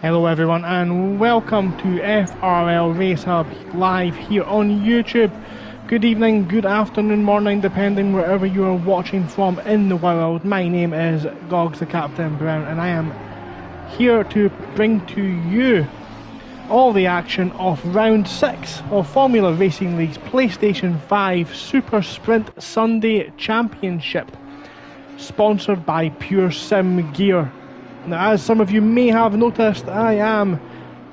Hello everyone and welcome to FRL Race Hub live here on YouTube. Good evening, good afternoon, morning, depending wherever you are watching from in the world. My name is Gogs the Captain Brown and I am here to bring to you all the action of round 6 of Formula Racing League's PlayStation 5 Super Sprint Sunday Championship, sponsored by Pure Sim Gear. Now, as some of you may have noticed, I am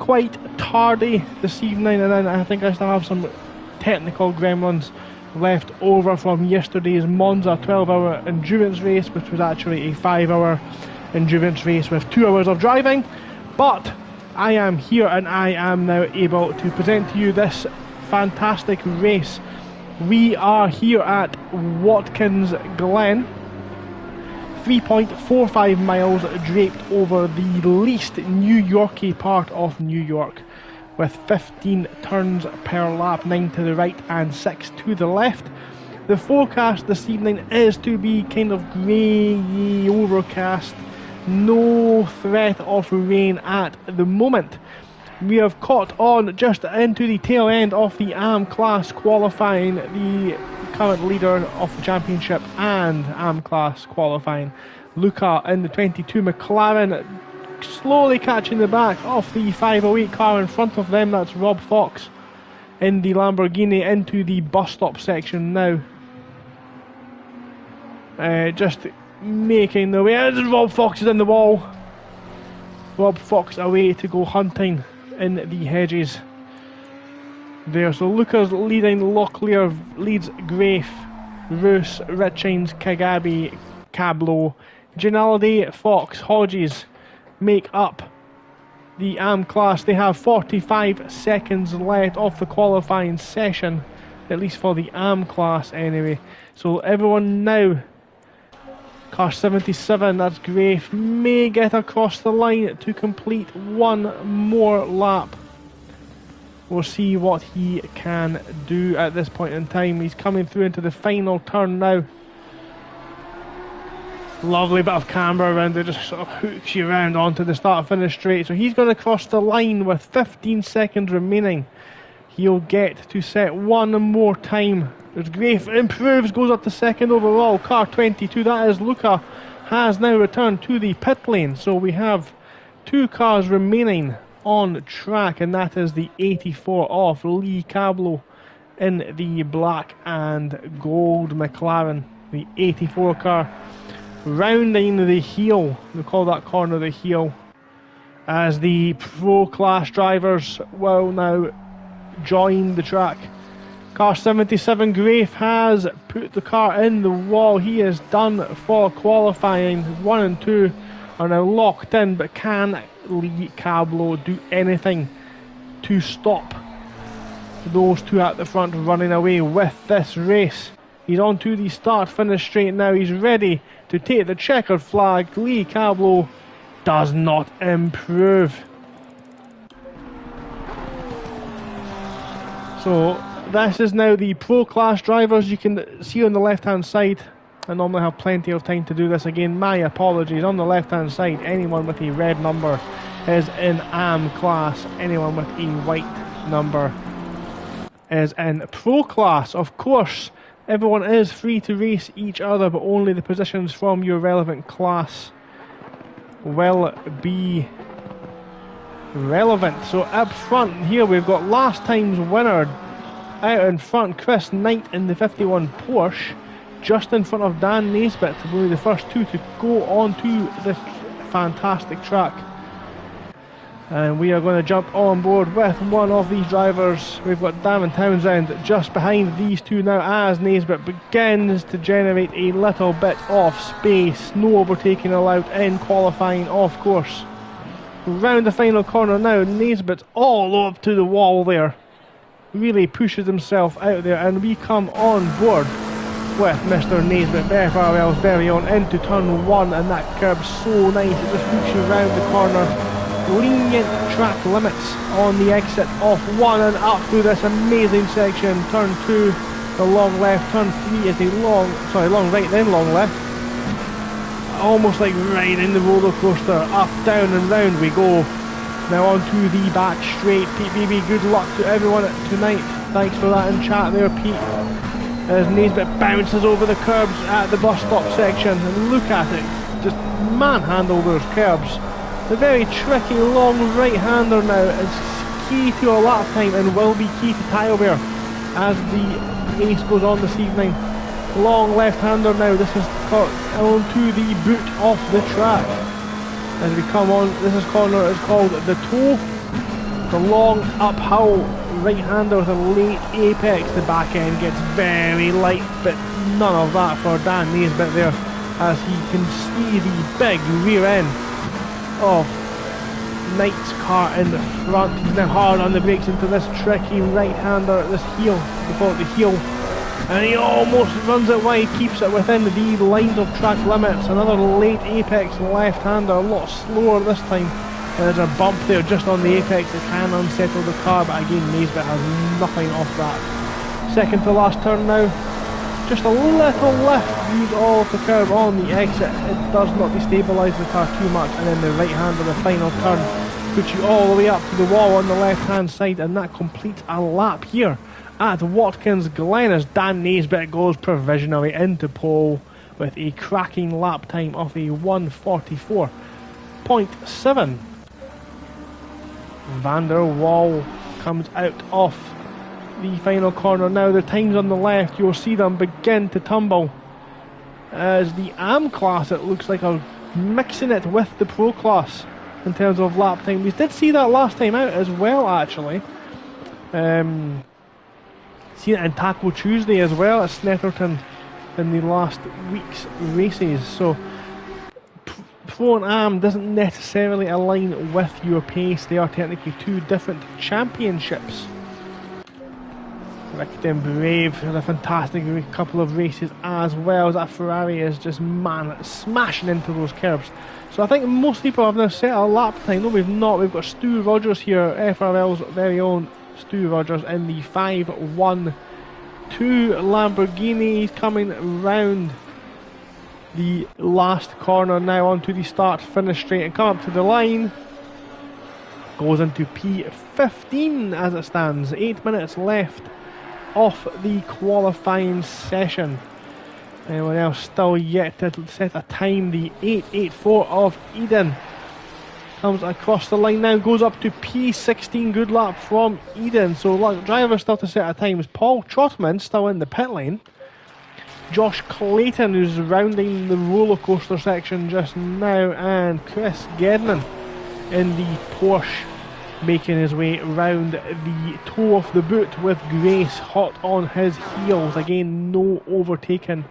quite tardy this evening, and I think I still have some technical gremlins left over from yesterday's Monza 12-hour endurance race, which was actually a 5-hour endurance race with 2 hours of driving. But I am here and I am now able to present to you this fantastic race. We are here at Watkins, Glen. 3.45 miles draped over the least New Yorky part of New York, with 15 turns per lap, 9 to the right and 6 to the left. The forecast this evening is to be kind of grey, overcast, no threat of rain at the moment. We have caught on just into the tail end of the AM class qualifying, the current leader of the championship and AM class qualifying. Luca in the 22 McLaren slowly catching the back of the 508 car in front of them. That's Rob Fox in the Lamborghini into the bus stop section now. Just making the way. Rob Fox is in the wall. Rob Fox away to go hunting in the hedges there. So Luca's leading, Locklear leads Grafe, Roos, Richings, Kagabi, Cablo, Ginaldi, Fox, Hodges make up the AM class. They have 45 seconds left of the qualifying session, at least for the AM class anyway. So everyone now, car 77, that's Grafe, may get across the line to complete one more lap. We'll see what he can do at this point in time. He's coming through into the final turn now. Lovely bit of camber around there, just sort of hooks you around onto the start-finish straight. So he's going to cross the line with 15 seconds remaining. He'll get to set one more time. There's Grafe, improves, goes up to second overall. Car 22, that is Luca, has now returned to the pit lane. So we have 2 cars remaining on track, and that is the 84 of Lee Cablo in the black and gold McLaren. The 84 car rounding the heel, we call that corner the heel, as the pro class drivers will now join the track. Car 77, Grafe has put the car in the wall. He is done for qualifying. 1 and 2 are now locked in, but can Lee Cablo do anything to stop those 2 at the front running away with this race? He's on to the start-finish straight now. He's ready to take the checkered flag. Lee Cablo does not improve. So this is now the pro class drivers. You can see on the left hand side, I normally have plenty of time to do this again, my apologies. On the left hand side, anyone with a red number is in AM class, anyone with a white number is in pro class. Of course, everyone is free to race each other, but only the positions from your relevant class will be relevant. So up front here we've got last time's winner out in front, Chris Knight in the 51 Porsche, just in front of Dan Naisbitt, really the first 2 to go on to this fantastic track. And we are going to jump on board with one of these drivers. We've got Damon Townsend just behind these 2 now as Naisbitt begins to generate a little bit of space. No overtaking allowed in qualifying, of course. Round the final corner now, Naisbitt's all up to the wall there. Really pushes himself out there, and we come on board with Mr. Naisbitt, FRL's very own, into turn 1, and that curb's so nice, it just hooks you round the corner. Lenient track limits on the exit of 1 and up through this amazing section. Turn 2, the long left. Turn 3 is the long right then long left. Almost like riding the roller coaster. Up, down and round we go. Now onto the back straight. Pete Beebe, good luck to everyone tonight. Thanks for that in chat there, Pete. As Naisbitt bounces over the curbs at the bus stop section. And look at it. Just manhandle those curbs. The very tricky long right-hander now is key to a lap time and will be key to Tylebear as the race goes on this evening. Long left-hander now. This is onto the boot off the track. As we come on, this corner is called the toe. The long uphill right-hander with a late apex. The back end gets very light, but none of that for Dan Naisbitt there, as he can see the big rear end of Knight's car in the front. He's now hard on the brakes into this tricky right-hander, this heel, we call it the heel, and he almost runs it wide, keeps it within the lines of track limits. Another late apex left-hander, a lot slower this time. There's a bump there just on the apex, it can unsettle the car, but again Naisbitt has nothing off that. Second to last turn now, just a little lift, use all of the curve on the exit. It does not destabilise the car too much, and then the right hand of the final turn puts you all the way up to the wall on the left hand side, and that completes a lap here at Watkins Glen as Dan Naisbitt goes provisionally into pole with a cracking lap time of a 1:44.7. Van der Waal comes out of the final corner now. The times on the left, you'll see them begin to tumble as the AM class, it looks like, are mixing it with the Pro class in terms of lap time. We did see that last time out as well, actually. Seen it in Taco Tuesday as well at Snetterton in the last week's races. So Pro and AM doesn't necessarily align with your pace. They are technically two different championships. Rick Den Brave had a fantastic couple of races as well, as that Ferrari is just, man, smashing into those curbs. So I think most people have now set a lap time. No, we've not. We've got Stu Rogers here, FRL's very own Stu Rogers, in the 5-1-2 Lamborghini. He's coming round the last corner now onto the start finish straight and come up to the line. Goes into P15 as it stands. 8 minutes left off the qualifying session. Anyone else still yet to set a time? The 8:84 of Eden comes across the line now, goes up to P16. Good lap from Eden. So drivers still to set a time is Paul Trotman still in the pit lane. Josh Clayton, who's rounding the roller coaster section just now, and Chris Gedman in the Porsche, making his way round the toe of the boot with Grace hot on his heels. Again, no overtaking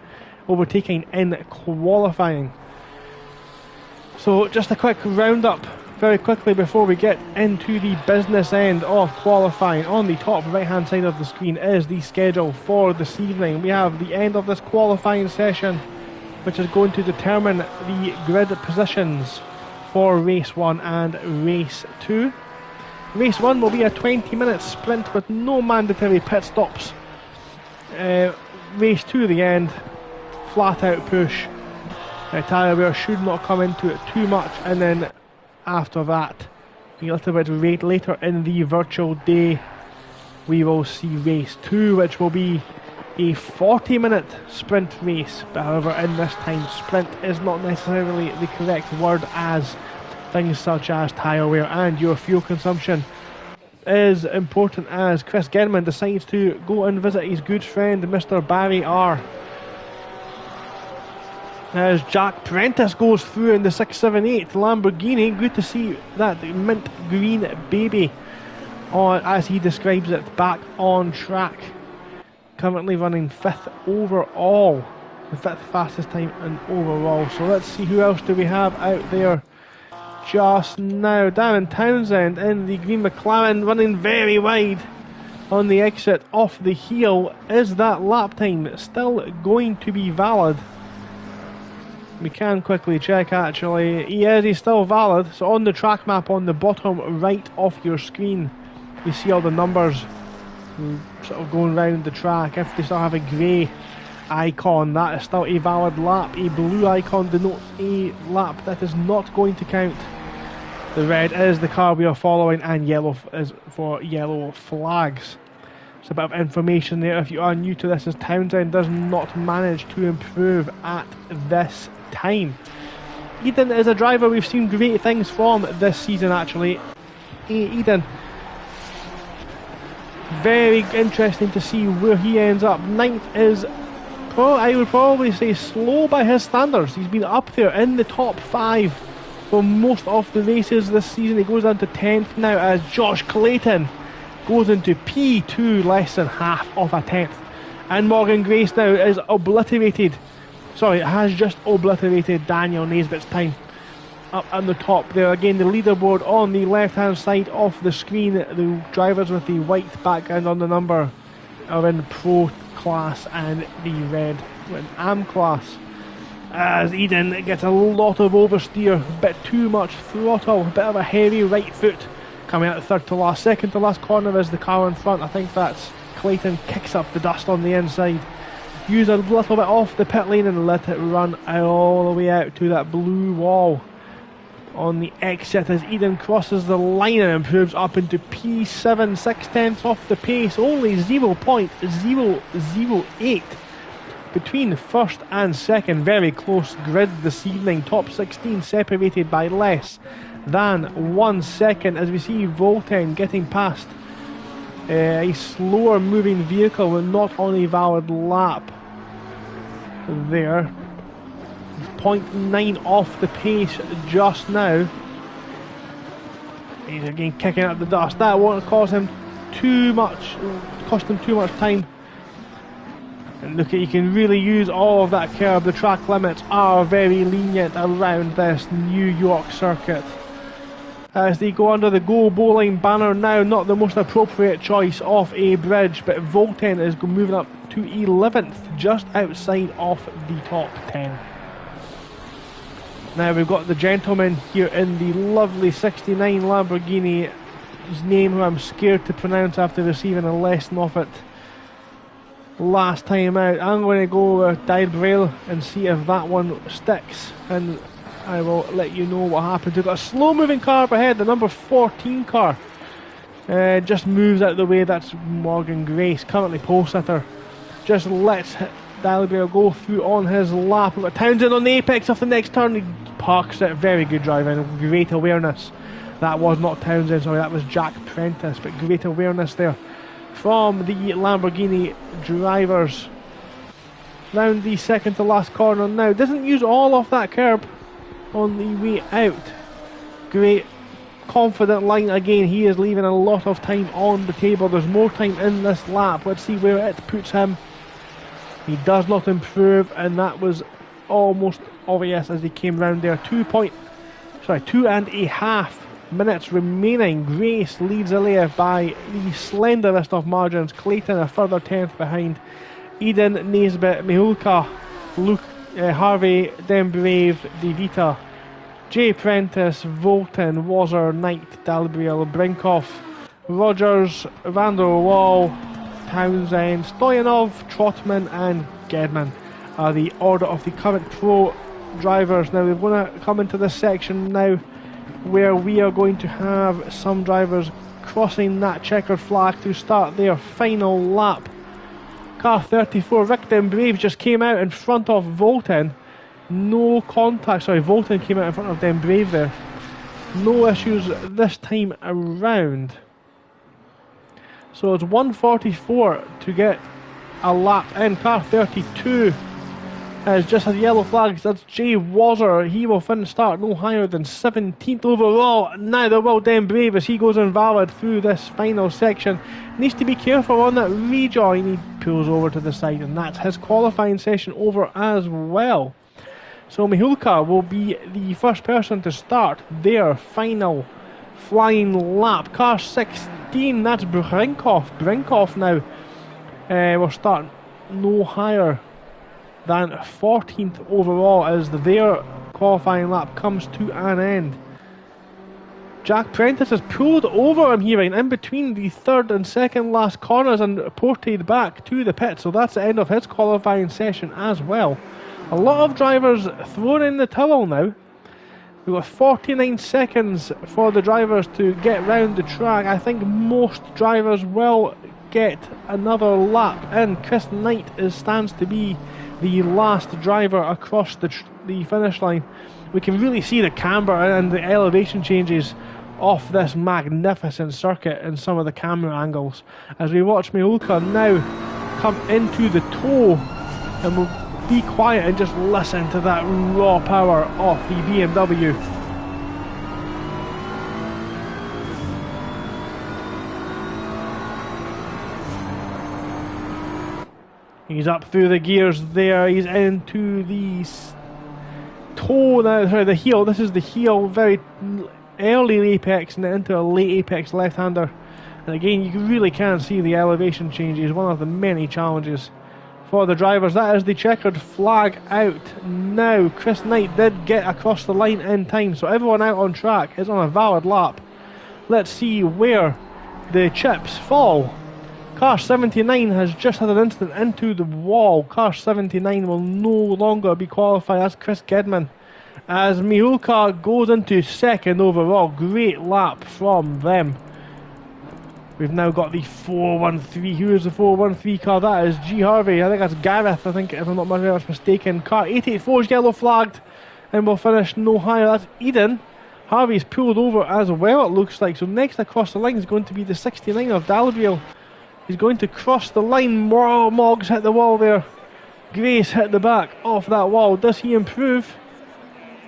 in qualifying. So just a quick roundup very quickly before we get into the business end of qualifying. On the top right hand side of the screen is the schedule for this evening. We have the end of this qualifying session, which is going to determine the grid positions for race 1 and race 2. Race 1 will be a 20-minute sprint with no mandatory pit stops. Race 2, the end, flat out push. Tyler should not come into it too much, and then after that, a little bit later in the virtual day, we will see race 2, which will be a 40-minute sprint race. But however, in this time, sprint is not necessarily the correct word, as things such as tyre wear and your fuel consumption is important, as Chris Gedman decides to go and visit his good friend Mr. Barry R. As Jack Prentice goes through in the 678 Lamborghini. Good to see that mint green baby, as he describes it, back on track. Currently running 5th overall, the 5th fastest time in overall. So let's see, who else do we have out there just now? Darren Townsend in the green McLaren, running very wide on the exit off the heel. Is that lap time still going to be valid? We can quickly check, actually. He's still valid. So on the track map on the bottom right of your screen, you see all the numbers sort of going round the track. If they still have a grey icon, that is still a valid lap. A blue icon denotes a lap. That is not going to count The red is the car we are following, and yellow is for yellow flags. It's a bit of information there if you are new to this, as Townsend does not manage to improve at this time. Eden is a driver we've seen great things from this season actually. Eden, very interesting to see where he ends up. Ninth is, I would probably say, slow by his standards. He's been up there in the top 5 for most of the races this season. He goes down to 10th now as Josh Clayton goes into P2, less than half of a 10th. And Morgan Grace now is obliterated. Sorry, has just obliterated Daniel Naisbitt's time up on the top there. Again, the leaderboard on the left hand side of the screen. The drivers with the white background on the number are in Pro class and the red in AM class. As Eden gets a lot of oversteer, a bit too much throttle, a bit of a heavy right foot coming out third to last. Second to last corner is the car in front. I think that's Clayton, kicks up the dust on the inside. Use a little bit off the pit lane and let it run all the way out to that blue wall on the exit as Eden crosses the line and improves up into P7, 6/10 off the pace, only 0.008 between first and second. Very close grid this evening. Top 16 separated by less than 1 second as we see Volten getting past a slower moving vehicle with not on a valid lap there. 0.9 off the pace just now. He's again kicking up the dust. That won't cost him too much time. And look, you can really use all of that curb. The track limits are very lenient around this New York circuit. As they go under the Go Bowling banner now, not the most appropriate choice of a bridge, but Volten is moving up to 11th, just outside of the top 10. Now we've got the gentleman here in the lovely 69 Lamborghini, his name who I'm scared to pronounce after receiving a lesson of it last time out. I'm going to go with Dial and see if that one sticks, and I will let you know what happens. We've got a slow moving car up ahead, the number 14 car just moves out of the way. That's Morgan Grace, currently pole sitter. Just lets Dalibert go through on his lap. We've got Townsend on the apex of the next turn. He parks it. Very good driving, great awareness. That was not Townsend, sorry, that was Jack Prentice, but great awareness there from the Lamborghini drivers. Round the second to last corner now. Doesn't use all of that curb on the way out. Great confident line again. He is leaving a lot of time on the table. There's more time in this lap. Let's see where it puts him. He does not improve, and that was almost obvious as he came round there. 2.5 minutes remaining. Grace leads Alea by the slenderest of margins. Clayton a further 10th behind. Eden, Naisbitt, Mihulka, Luke, Harvey, Dembrave, De Vita, Jay Prentice, Volten, Wazzer, Knight, Dalbriel, Brinkoff, Rogers, Van der Wall, Townsend, Stoyanov, Trotman and Gedman are the order of the current pro drivers. Now we're going to come into this section now where we are going to have some drivers crossing that checkered flag to start their final lap. Car 34, Rick Dembrave just came out in front of Volten. No contact, sorry, Volten came out in front of Dembrave there. No issues this time around. So it's 1:44 to get a lap in. Car 32 has just had yellow flags. That's Jay Wazzer. He will start no higher than 17th overall. Neither will Dembrave as he goes invalid through this final section. Needs to be careful on that rejoin. He pulls over to the side, and that's his qualifying session over as well. So Mihulka will be the first person to start their final flying lap. Car 16, that's Brinkoff. Brinkoff now will start no higher than 14th overall as their qualifying lap comes to an end. Jack Prentice has pulled over, I'm hearing, in between the third and second last corners and ported back to the pit, so that's the end of his qualifying session as well. A lot of drivers throwing in the towel now. We've got 49 seconds for the drivers to get round the track. I think most drivers will get another lap in. Chris Knight stands to be the last driver across the finish line. We can really see the camber and the elevation changes off this magnificent circuit in some of the camera angles as we watch Mihulka now come into the toe, and we'll be quiet and just listen to that raw power of the BMW. He's up through the gears there, he's into the toe now, sorry, the heel. This is the heel, very early apex and into a late apex left-hander. And again, you really can see the elevation changes, one of the many challenges for the drivers. That is the checkered flag out now. Chris Knight did get across the line in time, so everyone out on track is on a valid lap. Let's see where the chips fall. Car 79 has just had an incident into the wall. Car 79 will no longer be qualified as Chris Gedman, as Mihulka goes into second overall. Great lap from them. We've now got the 413. Who is the 413 car? That is G. Harvey. I think that's Gareth, I think, if I'm not very much mistaken. Car 884 is yellow flagged and will finish no higher. That's Eden. Harvey's pulled over as well, it looks like. So next across the line is going to be the 69 of Dalladriel. He's going to cross the line. Moggs hit the wall there. Grace hit the back off that wall. Does he improve?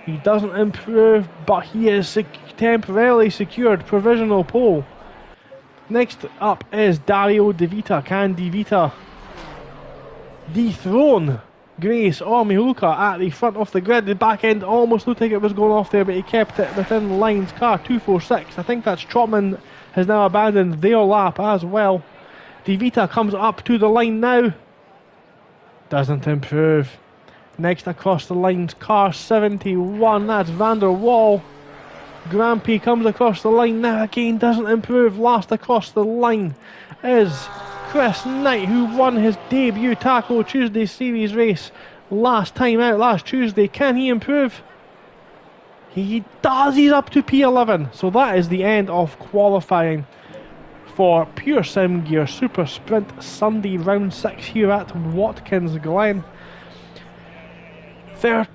He doesn't improve, but he is temporarily secured provisional pole. Next up is Dario De Vita. Can De Vita dethrone Grace or Mihulka at the front of the grid? The back end almost looked like it was going off there, but he kept it within the lines. Car 246. I think that's Trotman has now abandoned their lap as well. De Vita comes up to the line now. Doesn't improve. Next across the lines, car 71. That's Van der Waal. Grampy comes across the line now. Again, doesn't improve. Last across the line is Chris Knight, who won his debut Taco Tuesday Series race last time out, last Tuesday. Can he improve? He does. He's up to P11. So that is the end of qualifying for Pure Sim Gear Super Sprint Sunday round 6 here at Watkins Glen.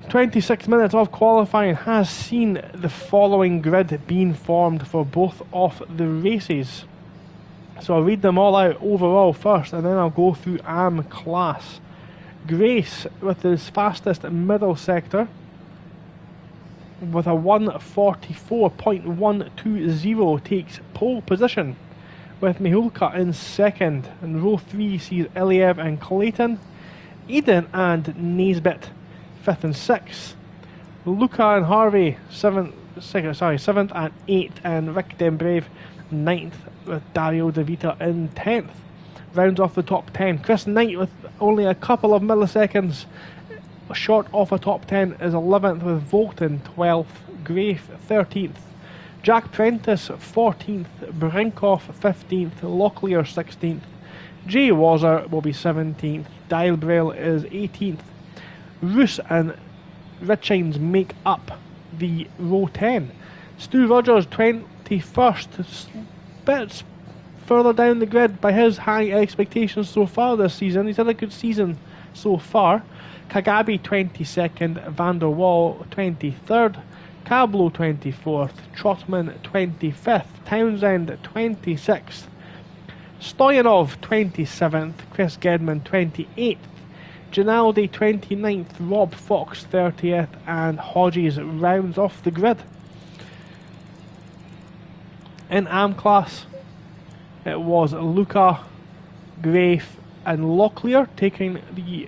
26 minutes of qualifying has seen the following grid being formed for both of the races. So I'll read them all out overall first, and then I'll go through AM class. Grace with his fastest middle sector with a 1:44.120 takes pole position, with Mihulka in second. In row 3 sees Iliev and Clayton, Eden and Naisbitt 5th and 6th, Luca and Harvey 7th and 8th, and Rick Dembrave 9th, with Dario De Vita in 10th. Rounds off the top 10. Chris Knight with only a couple of milliseconds short of a top 10 is 11th, with Volton 12th, Grafe 13th, Jack Prentice 14th, Brinkoff 15th, Locklear 16th, Jay Wazzer will be 17th, Dialbrail is 18th. Roos and Richines make up the row 10. Stu Rogers 21st, bits further down the grid by his high expectations so far this season. He's had a good season so far. Kagabi 22nd, Van der Waal 23rd, Cablo 24th, Trotman 25th, Townsend 26th, Stoyanov 27th, Chris Gedman 28th, Ginaldi 29th, Rob Fox 30th, and Hodges rounds off the grid. In AM class, it was Luca, Grafe and Locklear taking the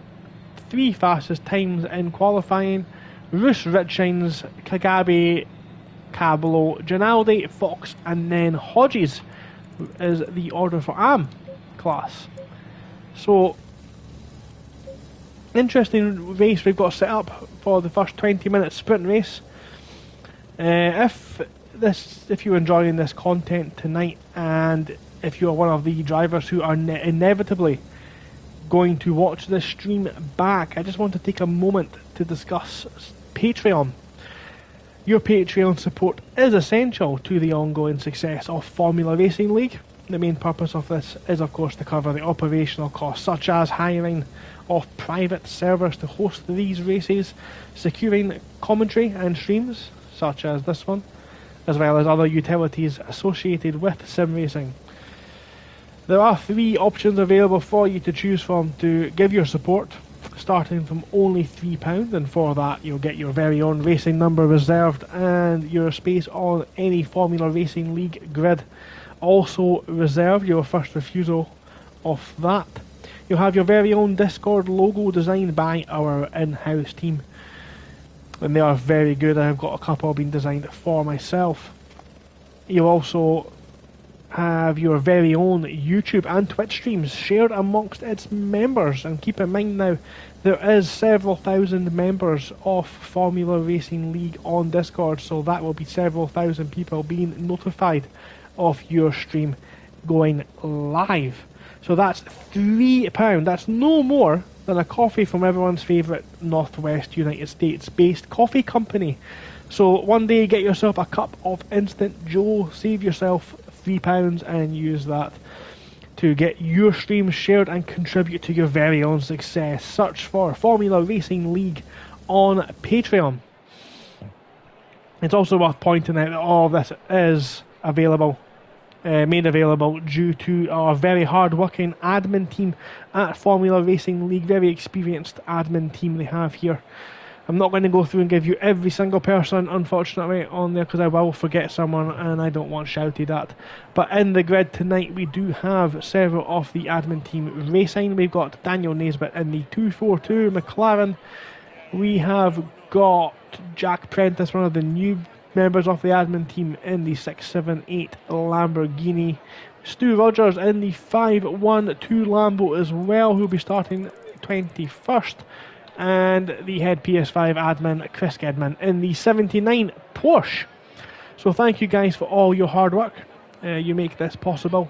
3 fastest times in qualifying. Roos, Richines, Kagabi, Cablo, Ginaldi, Fox and then Hodges is the order for AM class. So, interesting race we've got set up for the first 20-minute sprint race. If you're enjoying this content tonight, and if you're one of the drivers who are inevitably going to watch this stream back, I just want to take a moment to discuss Patreon. Your Patreon support is essential to the ongoing success of Formula Racing League. The main purpose of this is of course to cover the operational costs such as hiring of private servers to host these races, securing commentary and streams such as this one, as well as other utilities associated with sim racing. There are 3 options available for you to choose from to give your support, starting from only £3, and for that you'll get your very own racing number reserved and your space on any Formula Racing League grid also reserved, your first refusal of that. You'll have your very own Discord logo designed by our in-house team, and they are very good. I've got a couple being designed for myself. You'll also have your very own YouTube and Twitch streams shared amongst its members, and keep in mind now there is several thousand members of Formula Racing League on Discord, so that will be several thousand people being notified of your stream going live. So that's £3. That's no more than a coffee from everyone's favourite Northwest United States based coffee company. So one day get yourself a cup of Instant Joe, save yourself £3 and use that to get your streams shared and contribute to your very own success. Search for Formula Racing League on Patreon. It's also worth pointing out that all of this is made available due to our very hard-working admin team at Formula Racing League. Very experienced admin team they have here. I'm not going to go through and give you every single person, unfortunately, on there, because I will forget someone and I don't want shouted at. But in the grid tonight, we do have several of the admin team racing. We've got Daniel Naisbitt in the 242 McLaren. We have got Jack Prentice, one of the new members of the admin team, in the 678 Lamborghini. Stu Rogers in the 512 Lambo as well, who'll be starting 21st. And the head PS5 admin, Chris Gedman, in the 79 Porsche. So thank you guys for all your hard work. You make this possible.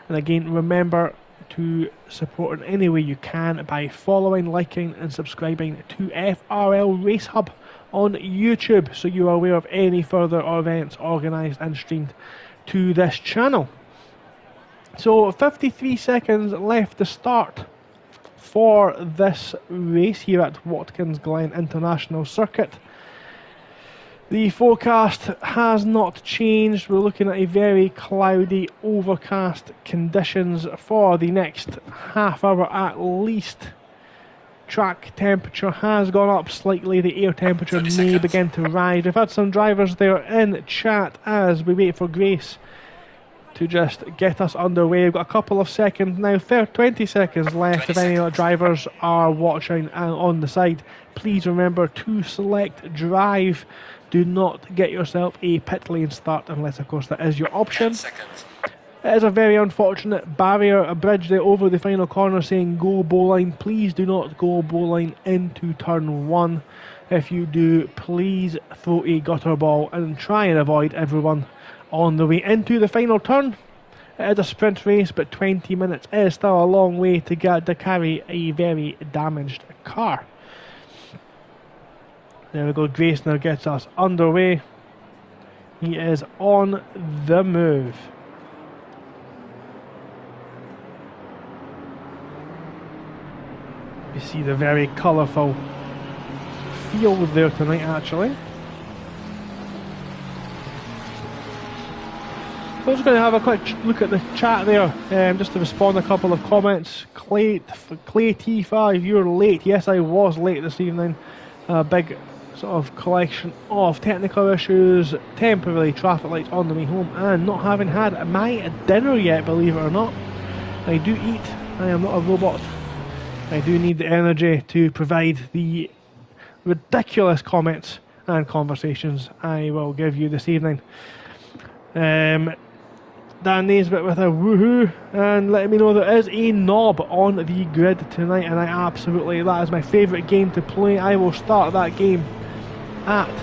And again, remember to support in any way you can by following, liking and subscribing to FRL Race Hub on YouTube, so you are aware of any further events organised and streamed to this channel. So 53 seconds left to start for this race here at Watkins Glen International Circuit. The forecast has not changed. We're looking at a very cloudy, overcast conditions for the next half hour at least. Track temperature has gone up slightly. The air temperature may begin to rise. We've had some drivers there in chat as we wait for Grace to just get us underway. We've got a couple of seconds now, 20 seconds left. If any drivers are watching on the side, please remember to select drive. Do not get yourself a pit lane start unless of course that is your option. It is a very unfortunate barrier, a bridge there over the final corner saying go bowline. Please do not go bowline into turn 1. If you do, please throw a gutter ball and try and avoid everyone on the way into the final turn. It is a sprint race, but 20 minutes is still a long way to carry a very damaged car. There we go, Grace now gets us underway. He is on the move. You see the very colourful field there tonight actually. So I'm just going to have a quick look at the chat there, just to respond to a couple of comments. Clay T5, you're late. Yes, I was late this evening. A big sort of collection of technical issues, temporary traffic lights on the way home, and not having had my dinner yet, believe it or not. I do eat, I am not a robot. I do need the energy to provide the ridiculous comments and conversations I will give you this evening. Dan Naisbitt with a woohoo and letting me know there is a knob on the grid tonight, and that is my favourite game to play. I will start that game at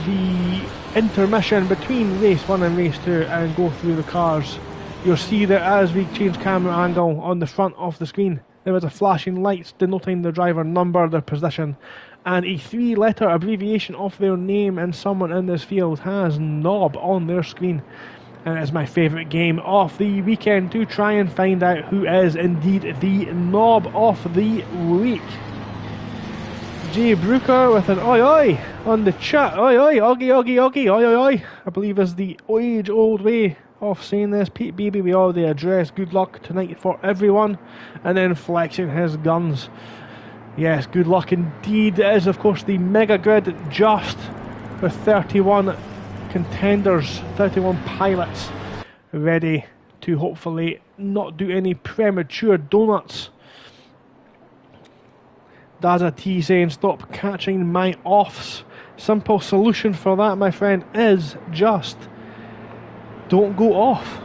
the intermission between race 1 and race 2 and go through the cars. You'll see that as we change camera angle on the front of the screen, there is a flashing lights denoting the driver number, their position and a 3-letter abbreviation of their name, and someone in this field has Knob on their screen. And it's my favourite game of the weekend to try and find out who is indeed the Knob of the week. Jay Brooker with an oi oi on the chat. Oi oi, oggy oggy oggy, oi oi oi, I believe is the age-old way of saying this. Pete Baby, we already addressed good luck tonight for everyone, and then flexing his guns. Yes, good luck indeed. It is of course the Mega Grid just with 31 contenders, 31 pilots ready to hopefully not do any premature donuts. Daza T saying stop catching my offs. Simple solution for that, my friend, is just don't go off.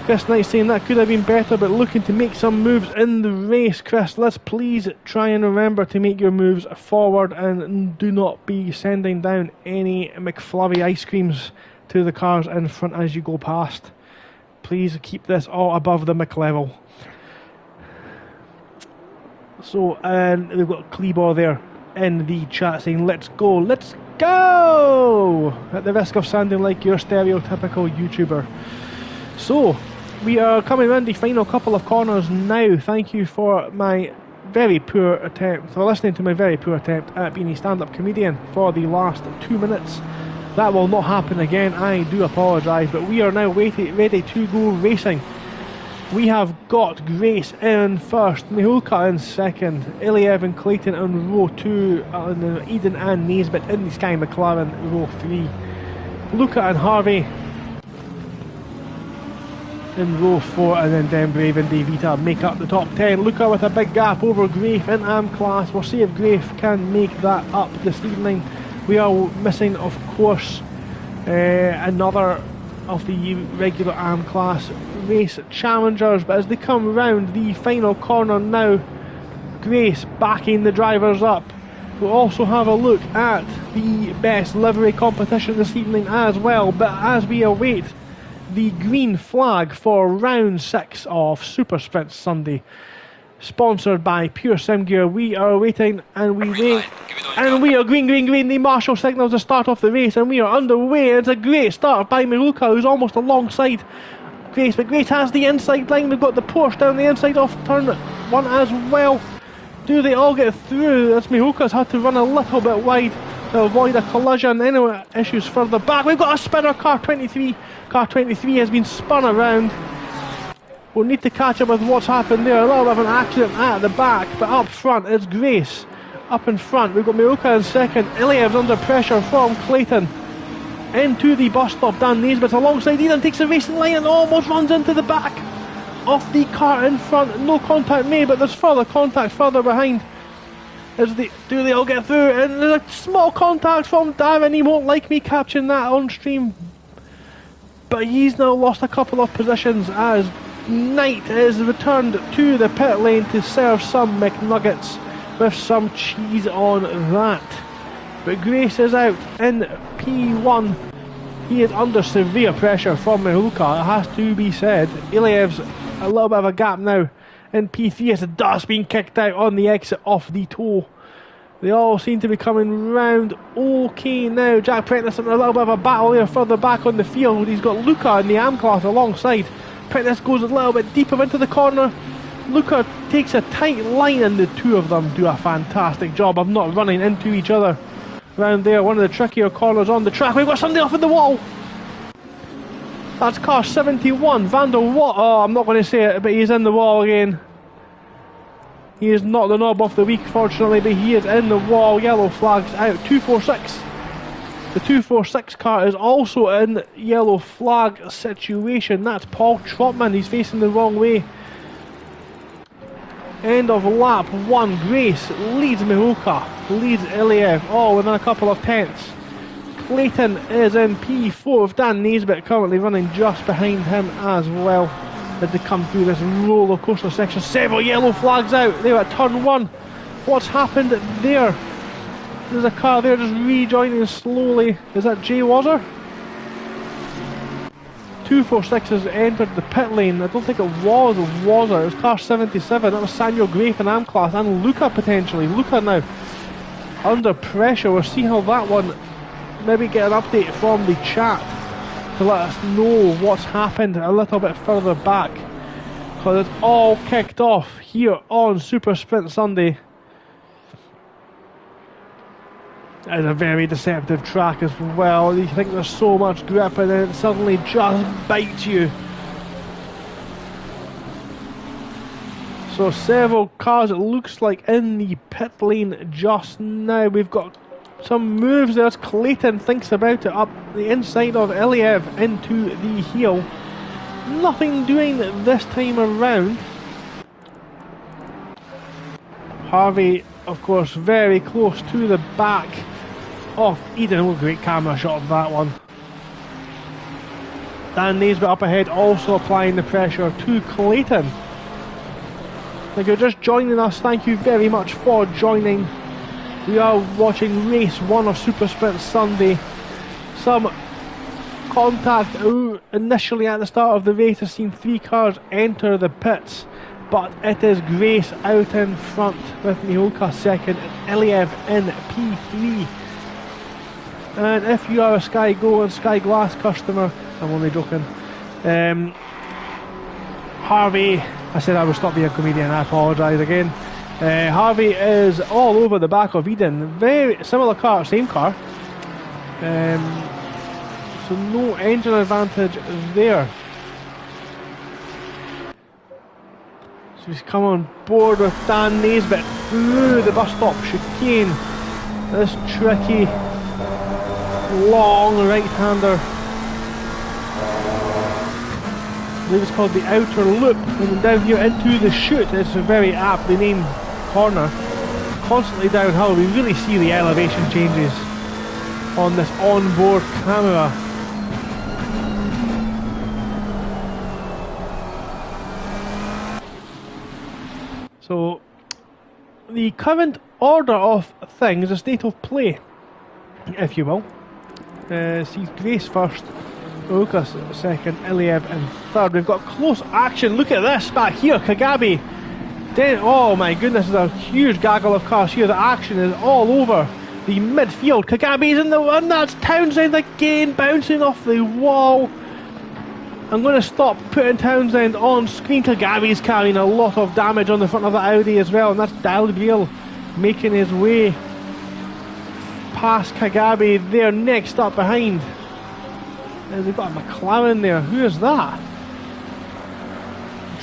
Chris Knight saying that could have been better, but looking to make some moves in the race. Chris, let's please try and remember to make your moves forward and do not be sending down any McFlurry ice creams to the cars in front as you go past. Please keep this all above the McLevel. So, and we've got Kleebor there in the chat saying let's go, let's go, at the risk of sounding like your stereotypical YouTuber. So we are coming around the final couple of corners now. Thank you for my very poor attempt, for listening to my very poor attempt at being a stand-up comedian for the last 2 minutes. That will not happen again, I do apologise, but we are now ready to go racing. We have got Grace in first, Mihulka in second, Iliev and Clayton in row 2, and Eden and Naisbitt in the Sky McLaren row 3. Luca and Harvey in row 4, and then Den Brave and Davita make up the top 10. Luca with a big gap over Grafe in AM class. We'll see if Grafe can make that up this evening. We are missing, of course, another of the regular AM class race challengers, but as they come round the final corner now, Grace backing the drivers up. We'll also have a look at the best livery competition this evening as well, but as we await the green flag for round 6 of Super Sprint Sunday, sponsored by Pure Sim Gear, we are waiting and we wait, and we are green, green, green. The marshal signals to start off the race, and we are underway. It's a great start by Mihulka, who's almost alongside Grace, but Grace has the inside line. We've got the Porsche down the inside off turn 1 as well. Do they all get through? As Mihulka's had to run a little bit wide to avoid a collision. Anyway, issues further back. We've got a spinner, car 23. Car 23 has been spun around. We'll need to catch up with what's happened there. A little bit of an accident at the back, but up front it's Grace. Up in front, we've got Mihulka in second. Iliev's under pressure from Clayton. Into the bus stop, Dan Naisbitt alongside Eden takes the racing line and almost runs into the back of the car in front. No contact made, but there's further contact further behind. Do they all get through? And there's a small contact from Darren. He won't like me capturing that on stream, but he's now lost a couple of positions as Knight is returned to the pit lane to serve some McNuggets with some cheese on that. But Grace is out in P1. He is under severe pressure from Mihulka, it has to be said. Iliev's a little bit of a gap now in P3 as the dust being kicked out on the exit off the toe. They all seem to be coming round okay now. Jack Prentice in a little bit of a battle there further back on the field. He's got Luca in the AM class alongside. Prentice goes a little bit deeper into the corner. Luca takes a tight line, and the two of them do a fantastic job of not running into each other around there. One of the trickier corners on the track. We've got somebody off at the wall. That's car 71, Van der Watt. Oh, I'm not going to say it, but he's in the wall again. He is not the knob of the week, fortunately, but he is in the wall. Yellow flags out. 246. The 246 car is also in yellow flag situation. That's Paul Trotman. He's facing the wrong way. End of lap 1. Grace leads Mihulka, leads Iliev, all within a couple of tenths. Clayton is in P4 with Dan Naisbitt currently running just behind him as well as they come through this roller coaster section. Several yellow flags out. They're at turn 1. What's happened there? There's a car there just rejoining slowly. Is that Jay Wazzer? 246 has entered the pit lane. I don't think it was it? It was car 77. That was Samuel Gray in AM class, and Luca potentially. Luca now under pressure. We'll see how that one, maybe get an update from the chat to let us know what's happened a little bit further back, because it's all kicked off here on Super Sprint Sunday. It's a very deceptive track as well. You think there's so much grip and then it suddenly just bites you. So several cars, it looks like, in the pit lane just now. We've got some moves there as Clayton thinks about it, up the inside of Iliev into the heel. Nothing doing this time around. Harvey, of course, very close to the back of Eden. Oh, great camera shot of that one. Dan Naisbitt up ahead, also applying the pressure to Clayton. If you're just joining us, thank you very much for joining. We are watching race 1 of Super Sprint Sunday. Some contact initially at the start of the race. Has seen 3 cars enter the pits, but it is Grace out in front with Miholka second and Iliev in P3. And if you are a Sky Go and Sky Glass customer, I'm only joking, Harvey, I said I would stop being a comedian, I apologise again. Harvey is all over the back of Eden. Very similar car, same car. So no engine advantage there. So he's come on board with Dan Naisbitt through the bus stop chicane. This tricky, long right-hander. I believe it's called the outer loop. And down here into the chute, it's a very aptly named corner. Constantly downhill, we really see the elevation changes on this onboard camera. So the current order of things, the state of play, if you will, sees Grace first, Lucas second, Iliev in third. We've got close action. Look at this back here, Kagabi. Oh my goodness, there's a huge gaggle of cars here. The action is all over the midfield. Kagabi's in the one. That's Townsend again, bouncing off the wall. I'm going to stop putting Townsend on screen. Kagabi's carrying a lot of damage on the front of the Audi as well, and that's Dalgliel making his way past Kagabi there, next up behind. And they've got a McLaren there. Who is that?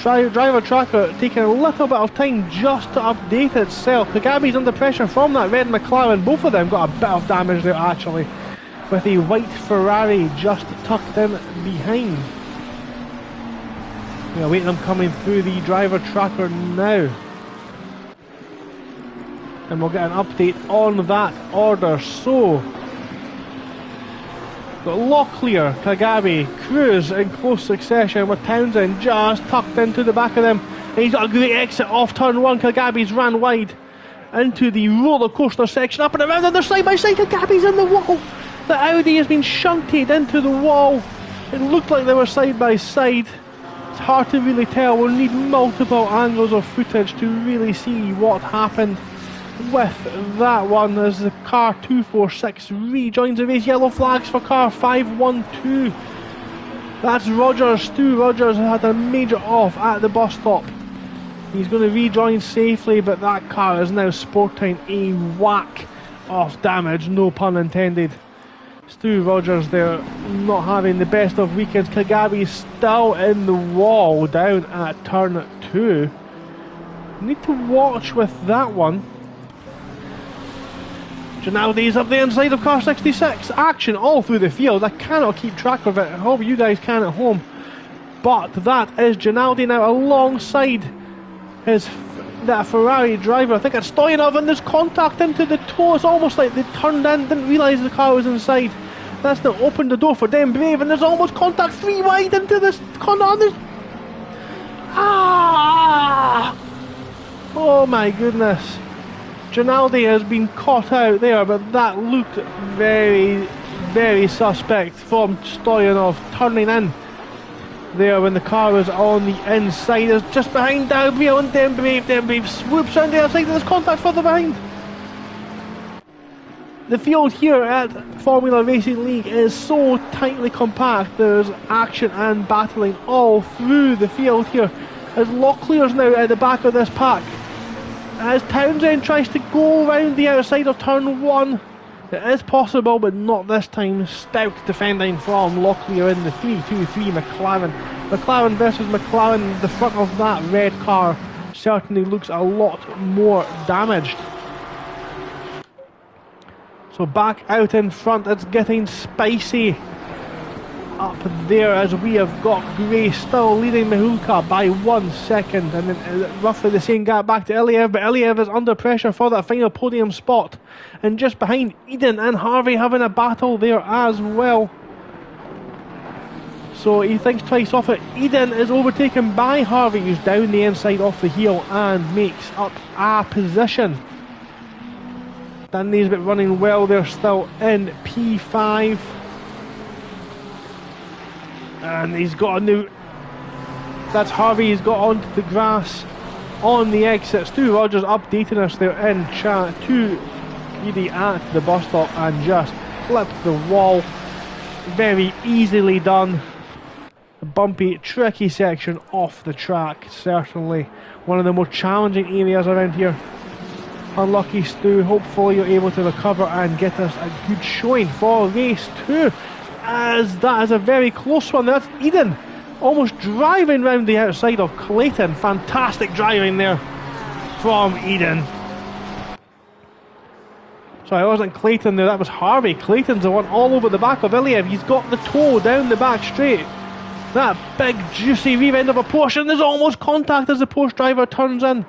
Driver tracker taking a little bit of time just to update itself. Kagabi's under pressure from that red McLaren. Both of them got a bit of damage there actually, with a white Ferrari just tucked in behind. We await them coming through the driver tracker now, and we'll get an update on that order. So got Locklear, Kagabi, Cruz in close succession, with Townsend just tucked into the back of them. And he's got a great exit off turn 1. Kagabi's ran wide into the roller coaster section, up and around, and they're side by side. Kagabi's in the wall. The Audi has been shunted into the wall. It looked like they were side by side. It's hard to really tell. We'll need multiple angles of footage to really see what happened with that one, as the car 246 rejoins the race. Yellow flags for car 512. That's Rogers. Stu Rogers had a major off at the bus stop. He's going to rejoin safely, but that car is now sporting a whack of damage, no pun intended. Stu Rogers there not having the best of weekends. Kagabi still in the wall down at turn 2. Need to watch with that one. Ginaldi's up the inside of car 66. Action all through the field. I cannot keep track of it. I hope you guys can at home. But that is Ginaldi now alongside that Ferrari driver. I think it's Stoyanov, and there's contact into the toe. It's almost like they turned in, didn't realise the car was inside. That's now opened the door for them Brave, and there's almost contact 3 wide into this contact. Oh my goodness. Ginaldi has been caught out there, but that looked very, very suspect from Stoyanov turning in there when the car was on the inside. It's just behind Dalbreel and Denbrave swoops around the other side, there's contact further behind. The field here at Formula Racing League is so tightly compact. There's action and battling all through the field here, as Locklear's now at the back of this pack. As Townsend tries to go around the outside of turn 1, it is possible, but not this time. Stout defending from Locklear in the 3-2-3 McLaren. McLaren versus McLaren, the front of that red car certainly looks a lot more damaged. So back out in front, it's getting spicy up there as we have got Gray still leading Mihulka by 1 second, and then roughly the same gap back to Iliev, but Iliev is under pressure for that final podium spot, and just behind Eden and Harvey having a battle there as well. So he thinks twice off it. Eden is overtaken by Harvey, who's down the inside off the heel and makes up a position. Dan Naisbitt running well, they're still in P5. And he's got a new... That's Harvey, he's got onto the grass on the exit. Stu Rogers updating us there in chat. Too greedy at the bus stop and just flipped the wall. Very easily done. A bumpy, tricky section off the track. Certainly one of the more challenging areas around here. Unlucky Stu, hopefully you're able to recover and get us a good showing for race 2, as that is a very close one. That's Eden almost driving round the outside of Clayton. Fantastic driving there from Eden. Sorry, it wasn't Clayton there, that was Harvey. Clayton's the one all over the back of Iliev. He's got the toe down the back straight. That big juicy rear end of a Porsche, and there's almost contact as the Porsche driver turns in.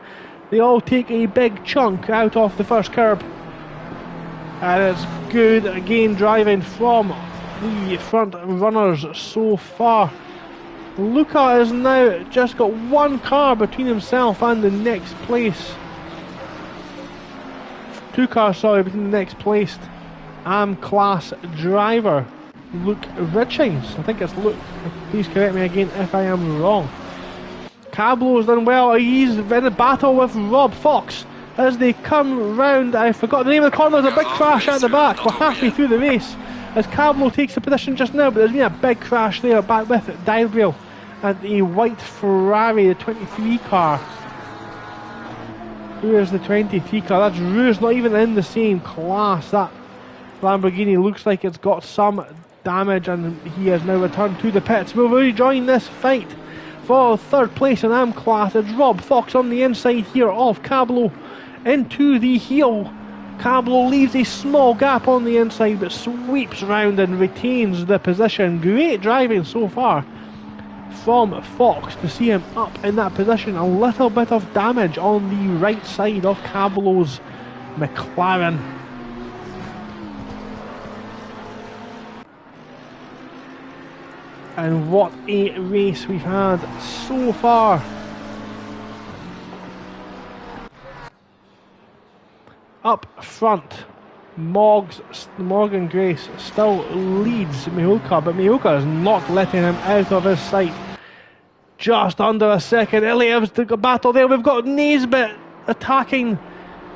They all take a big chunk out of the first curb. And it's good again driving from the front runners so far. Luca has now just got one car between himself and the next place. 2 cars, sorry, between the next placed class driver, Luke Richings. I think it's Luke. Please correct me again if I am wrong. Cablo's done well. He's in a battle with Rob Fox as they come round. I forgot the name of the corner. There's a big crash at the back. We're halfway through the race as Cablo takes the position just now, but there's been a big crash there back with Dialbrail and a white Ferrari, the 23 car. Who is the 23 car? That's Roos, not even in the same class. That Lamborghini looks like it's got some damage, and he has now returned to the pits. We'll rejoin this fight for third place in AM class. It's Rob Fox on the inside here of Cablo into the heel. Cablo leaves a small gap on the inside but sweeps round and retains the position. Great driving so far from Fox to see him up in that position. A little bit of damage on the right side of Cablo's McLaren. And what a race we've had so far. Up front, Morgan Grace still leads Mihulka, but Mihulka is not letting him out of his sight. Just under a second, Iliev's the battle there. We've got Naisbitt attacking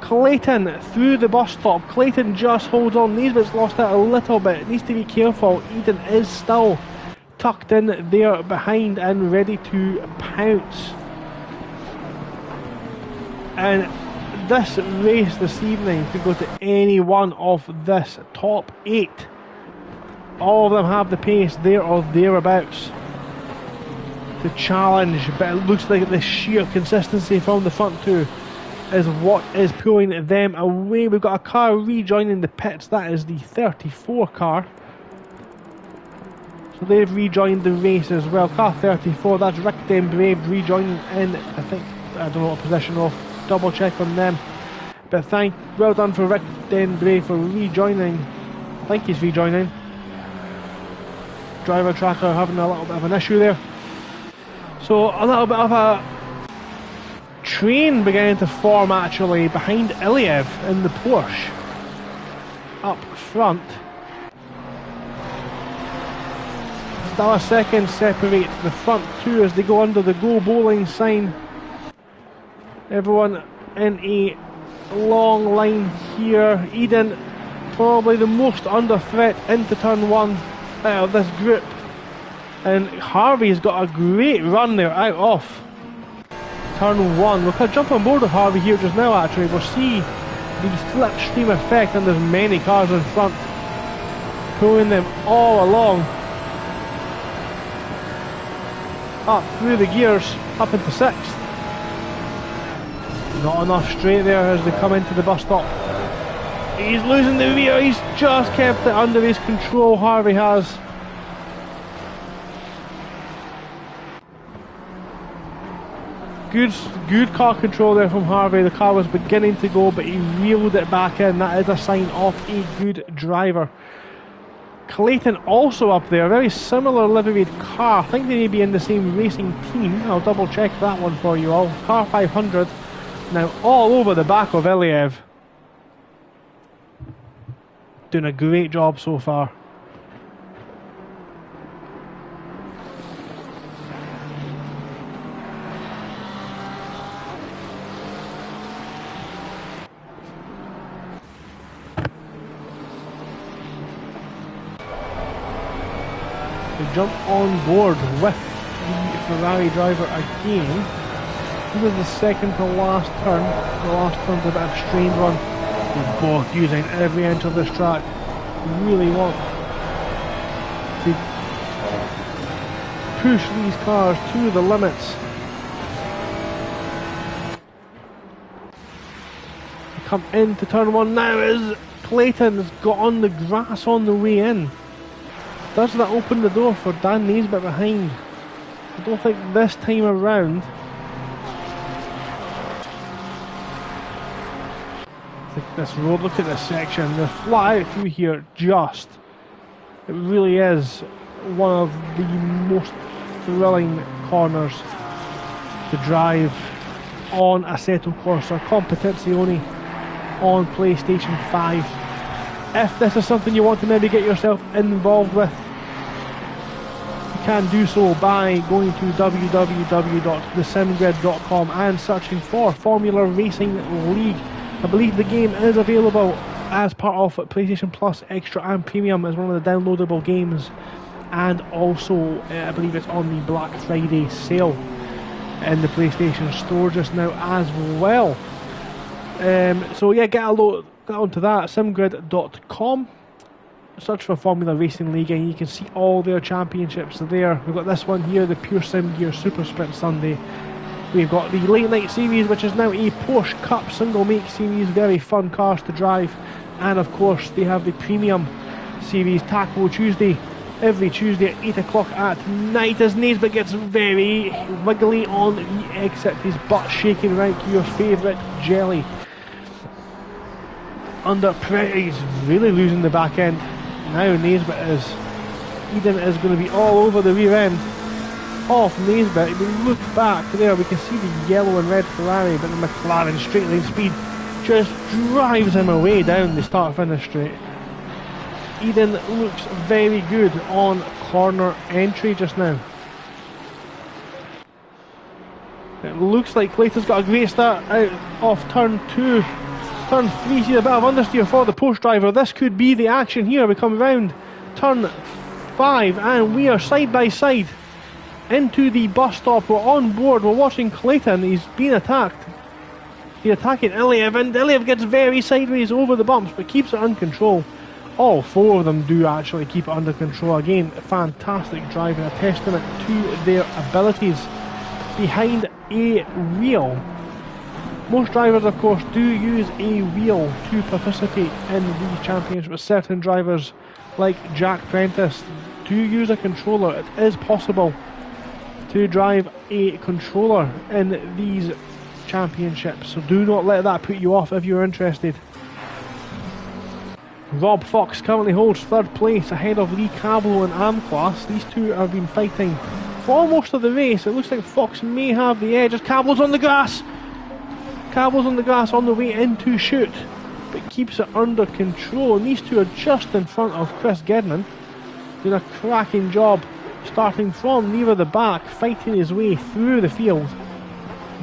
Clayton through the bus stop. Clayton just holds on. Naisbitt's lost out a little bit. Needs to be careful. Eden is still tucked in there behind and ready to pounce. And this race this evening could go to any one of this top 8. All of them have the pace there or thereabouts to challenge, but it looks like the sheer consistency from the front 2 is what is pulling them away. We've got a car rejoining the pits. That is the 34 car. So they've rejoined the race as well. Car 34, that's Rick Denbrave rejoining in, I think, I don't know what position, I'll double check on them. But well done for Rick Denbrave for rejoining. I think he's rejoining. Driver tracker having a little bit of an issue there. So a little bit of a train beginning to form actually behind Iliev in the Porsche. Up front. $1 separate the front two as they go under the go bowling sign. Everyone in a long line here. Eden probably the most under threat into turn one out of this group, and Harvey's got a great run there out of turn one. We'll jump on board with Harvey here just now. Actually, we'll see the slipstream effect, and there's many cars in front pulling them all along up through the gears up into sixth. Not enough straight there as they come into the bus stop. He's losing the rear. He's just kept it under his control, Harvey has. Good car control there from Harvey. The car was beginning to go, but he reeled it back in. That is a sign of a good driver. Clayton also up there, very similar liveried car. I think they may be in the same racing team. I'll double check that one for you all. Car 500 now all over the back of Iliev. Doing a great job so far. Jump on board with the Ferrari driver again. He was the second to last turn. The last turn's a bit of a strained run. They're both using every inch of this track. Really want to push these cars to the limits. They come into turn one now as Clayton has got on the grass on the way in. Does that open the door for Dan Naisbitt behind? I don't think this time around. This road, look at this section. They're flat out through here, just. It really is one of the most thrilling corners to drive on Assetto Corsa Competizione on PlayStation 5. If this is something you want to maybe get yourself involved with, you can do so by going to www.thesimgrid.com and searching for Formula Racing League. I believe the game is available as part of PlayStation Plus Extra and Premium as one of the downloadable games, and also I believe it's on the Black Friday sale in the PlayStation Store just now as well. So yeah, get onto that, simgrid.com, search for Formula Racing League, and you can see all their championships there. We've got this one here, the Pure Sim Gear Super Sprint Sunday. We've got the Late Night Series, which is now a Porsche Cup single make series, very fun cars to drive. And of course they have the Premium Series Taco Tuesday, every Tuesday at 8 o'clock at night, as Naisbitt gets very wiggly on the exit, his butt shaking like your favourite jelly. Under pressure, he's really losing the back end. Now Naisbitt is. Eden is going to be all over the rear end of Naisbitt. If we look back there, we can see the yellow and red Ferrari, but the McLaren straight line speed just drives him away down the start-finish straight. Eden looks very good on corner entry just now. It looks like Clayton's got a great start out of turn 2. Turn 3, see a bit of understeer for the Porsche driver. This could be the action here. We come round turn 5 and we are side by side into the bus stop. We're on board. We're watching Clayton. He's being attacked. He's attacking Iliev, and Iliev gets very sideways over the bumps but keeps it under control. All four of them do actually keep it under control. Again, fantastic driving, a testament to their abilities behind a wheel. Most drivers, of course, do use a wheel to participate in these championships, but certain drivers, like Jack Prentice, do use a controller. It is possible to drive a controller in these championships, so do not let that put you off if you're interested. Rob Fox currently holds third place ahead of Lee Cablo in AM class. These two have been fighting for most of the race. It looks like Fox may have the edge as Cablo's on the grass. Cablo's on the grass on the way into shoot, but keeps it under control. And these two are just in front of Chris Gedman, doing a cracking job starting from near the back, fighting his way through the field.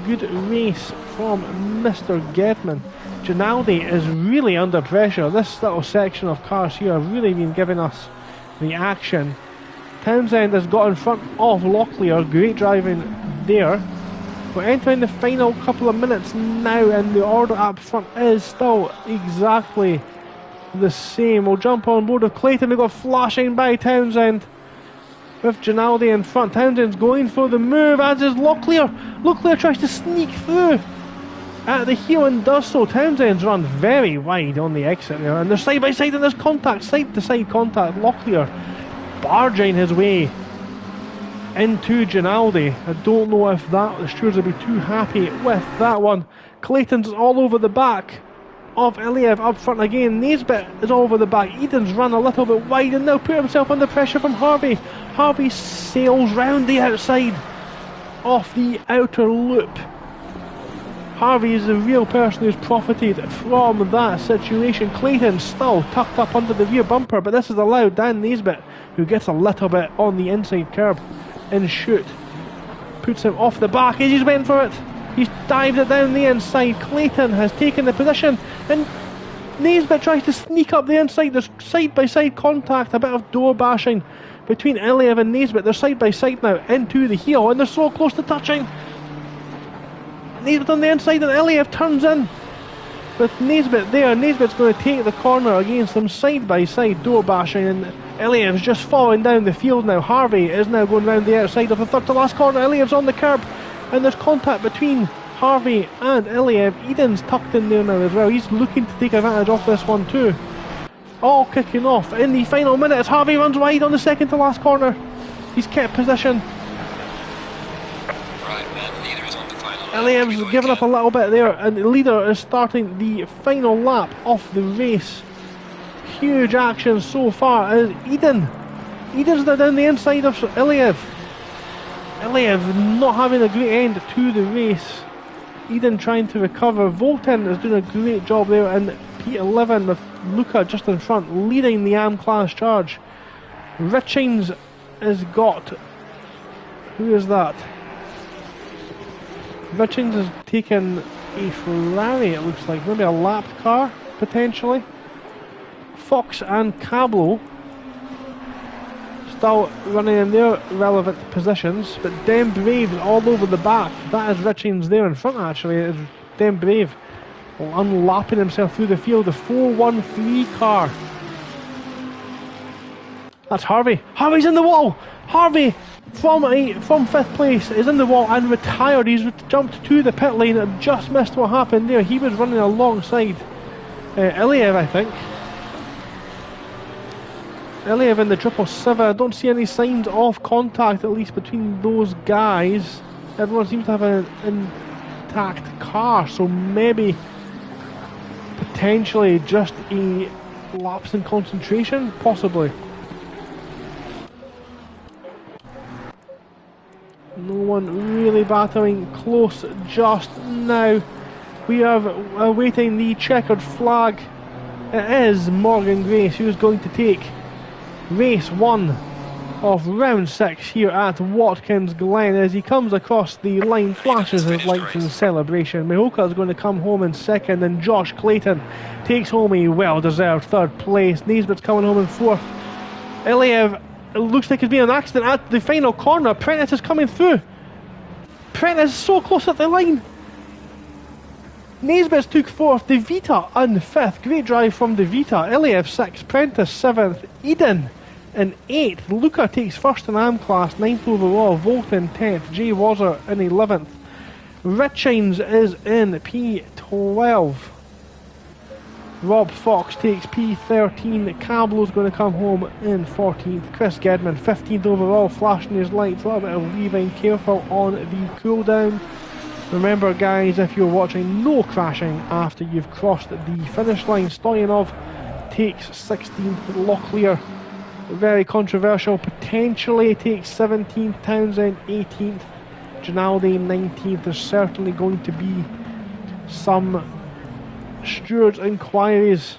Good race from Mr. Gedman. Ginaldi is really under pressure. This little section of cars here have really been giving us the action. Townsend has got in front of Locklear. Great driving there. We're entering the final couple of minutes now, and the order up front is still exactly the same. We'll jump on board with Clayton. We've got flashing by Townsend with Ginaldi in front. Townsend's going for the move, as is Locklear. Locklear tries to sneak through at the heel and does so. Townsend's run very wide on the exit there, and they're side by side, and there's contact, side to side contact. Locklear barging his way into Ginaldi. I don't know if the stewards will be too happy with that one. Clayton's all over the back of Iliev up front again. Naisbitt is all over the back. Eden's run a little bit wide and now put himself under pressure from Harvey. Harvey sails round the outside off the outer loop. Harvey is the real person who's profited from that situation. Clayton still tucked up under the rear bumper, but this is allowed Dan Naisbitt, who gets a little bit on the inside curb and shoot. Puts him off the back as he's went for it. He's dived it down the inside. Clayton has taken the position, and Naisbitt tries to sneak up the inside. There's side by side contact, a bit of door bashing between Iliev and Naisbitt. They're side by side now into the heel, and they're so close to touching. Naisbitt on the inside, and Iliev turns in with Naisbitt there. Naisbitt's going to take the corner against them, side by side door bashing, and Iliev's just falling down the field now. Harvey is now going round the outside of the third to last corner. Iliev's on the curb, and there's contact between Harvey and Iliev. Eden's tucked in there now as well. He's looking to take advantage of this one too. All kicking off in the final minutes. Harvey runs wide on the second to last corner. He's kept position. Iliev's given up a little bit there, and the leader is starting the final lap of the race. Huge action so far as Eden's now down the inside of Iliev. Iliev not having a great end to the race. Eden trying to recover. Volten is doing a great job there, and P11 with Luca just in front leading the AM class charge. Richings has got, who is that? Richings has taken a Ferrari, it looks like, maybe a lapped car potentially. Fox and Cablo still running in their relevant positions, but Dem Brave's all over the back. That is Richings there in front actually. It is Dem Brave unlapping himself through the field. The 413 car. That's Harvey. Harvey's in the wall. Harvey from 5th place is in the wall and retired. He's jumped to the pit lane and just missed what happened there. He was running alongside Iliev, I think. Iliev in the 777. I don't see any signs of contact, at least between those guys. Everyone seems to have an intact car, so maybe potentially just a lapse in concentration, possibly. No one really battling close just now. We are awaiting the checkered flag. It is Morgan Grace who is going to take race 1 of round 6 here at Watkins Glen. As he comes across the line, flashes his lights in celebration. Mihoka is going to come home in 2nd, and Josh Clayton takes home a well-deserved 3rd place. Naisbitt's coming home in 4th. Iliev, it looks like there's been an accident at the final corner. Prentice is coming through. Prentice is so close at the line. Naisbitt took 4th, De Vita in 5th. Great drive from De Vita. Iliev 6th, Prentice 7th, Eden in 8th. Luca takes 1st in AM class, 9th overall. Volten 10th, Jay Wazzer in 11th. Richings is in P12. Rob Fox takes P13. Cablo's going to come home in 14th. Chris Gedman 15th overall, flashing his lights. A little bit of leaving, careful on the cool down. Remember guys, if you're watching, no crashing after you've crossed the finish line. Stoyanov takes 16th, Locklear, very controversial, potentially takes 17th, Townsend 18th, Ginaldi 19th. There's certainly going to be some stewards' inquiries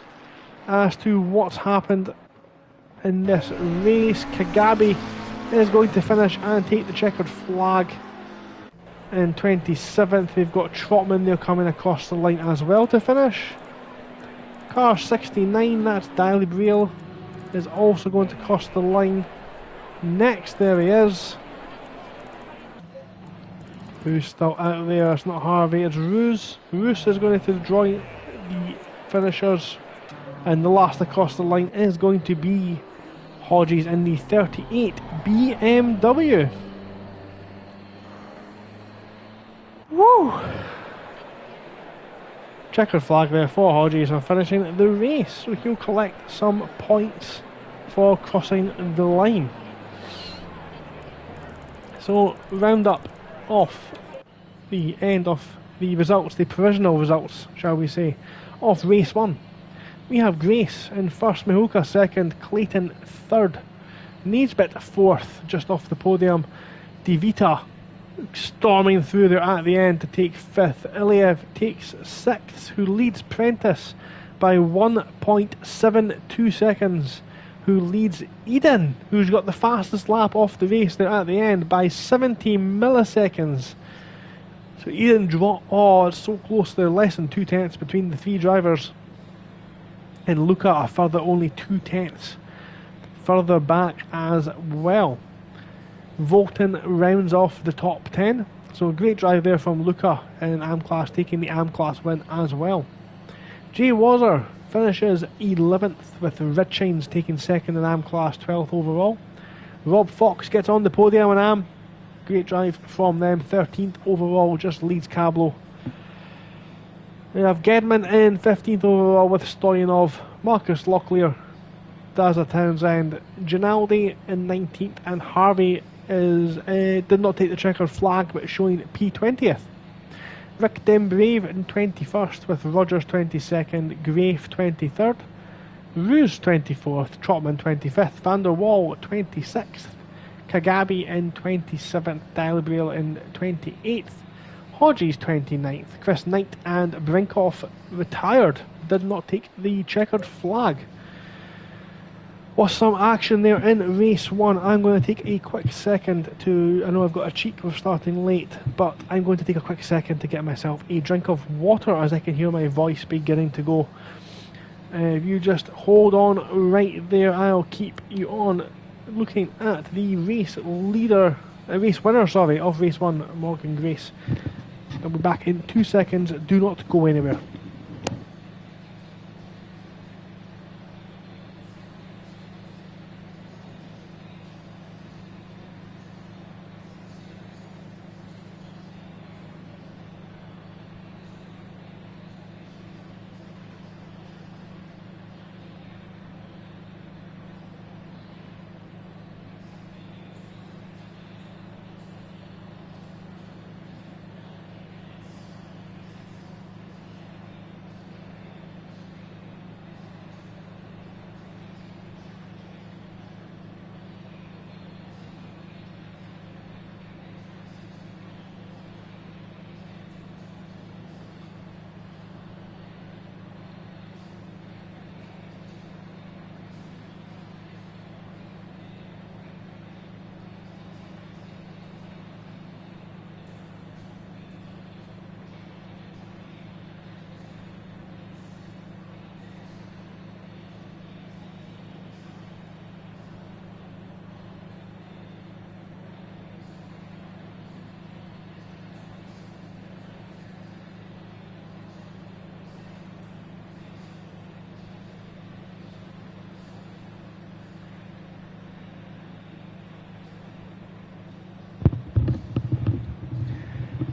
as to what's happened in this race. Kagabi is going to finish and take the checkered flag. In 27th, we've got Trotman there coming across the line as well to finish. Car 69, that's Daily Briel, is also going to cross the line. Next, there he is. Who's still out there? It's not Harvey, it's Roos. Roos is going to join the finishers. And the last across the line is going to be Hodges in the 38 BMW. Woo! Checkered flag there for Hodges on finishing the race, so he'll collect some points for crossing the line. So round up off the end of the results, the provisional results, shall we say, of race 1. We have Grace in first, Mihoka second, Clayton third, Naisbitt fourth, just off the podium, Devita storming through there at the end to take fifth, Iliev takes sixth, who leads Prentice by 1.72 seconds, who leads Eden, who's got the fastest lap off the race there at the end by 70 milliseconds. So Eden dropped, oh, it's so close there, less than 2 tenths between the three drivers. And Luca a further only 2 tenths further back as well. Volton rounds off the top 10, so great drive there from Luca in AM Class, taking the AM Class win as well. Jay Wazzer finishes 11th, with Richings taking second in AM Class, 12th overall. Rob Fox gets on the podium in AM, great drive from them, 13th overall, just leads Cablo. We have Gedman in 15th overall with Stoyanov, Marcus Locklear, Dazza Townsend, Ginaldi in 19th, and Harvey did not take the checkered flag but showing P20th. Rick Dembrave in 21st with Rogers 22nd, Grafe 23rd, Roos 24th, Trotman 25th, Van der Waal 26th, Kagabi in 27th, Dialbriel in 28th, Hodges 29th, Chris Knight and Brinkoff retired, did not take the checkered flag. Was some action there in race 1. I'm going to take a quick second to, I know I've got a cheat with starting late, but I'm going to take a quick second to get myself a drink of water as I can hear my voice beginning to go. If you just hold on right there, I'll keep you on looking at the race winner of race 1, Morgan Grace. I'll be back in 2 seconds, do not go anywhere.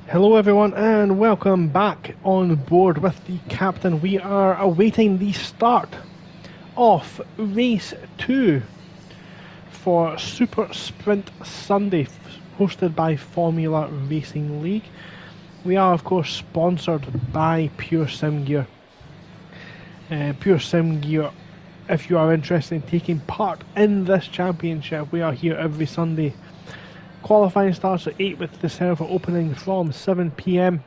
Hello everyone and welcome back on board with the captain. We are awaiting the start of race 2 for Super Sprint Sunday, hosted by Formula Racing League. We are of course sponsored by Pure Sim Gear. Pure Sim Gear, if you are interested in taking part in this championship, we are here every Sunday. Qualifying starts at 8 with the server opening from 7 PM.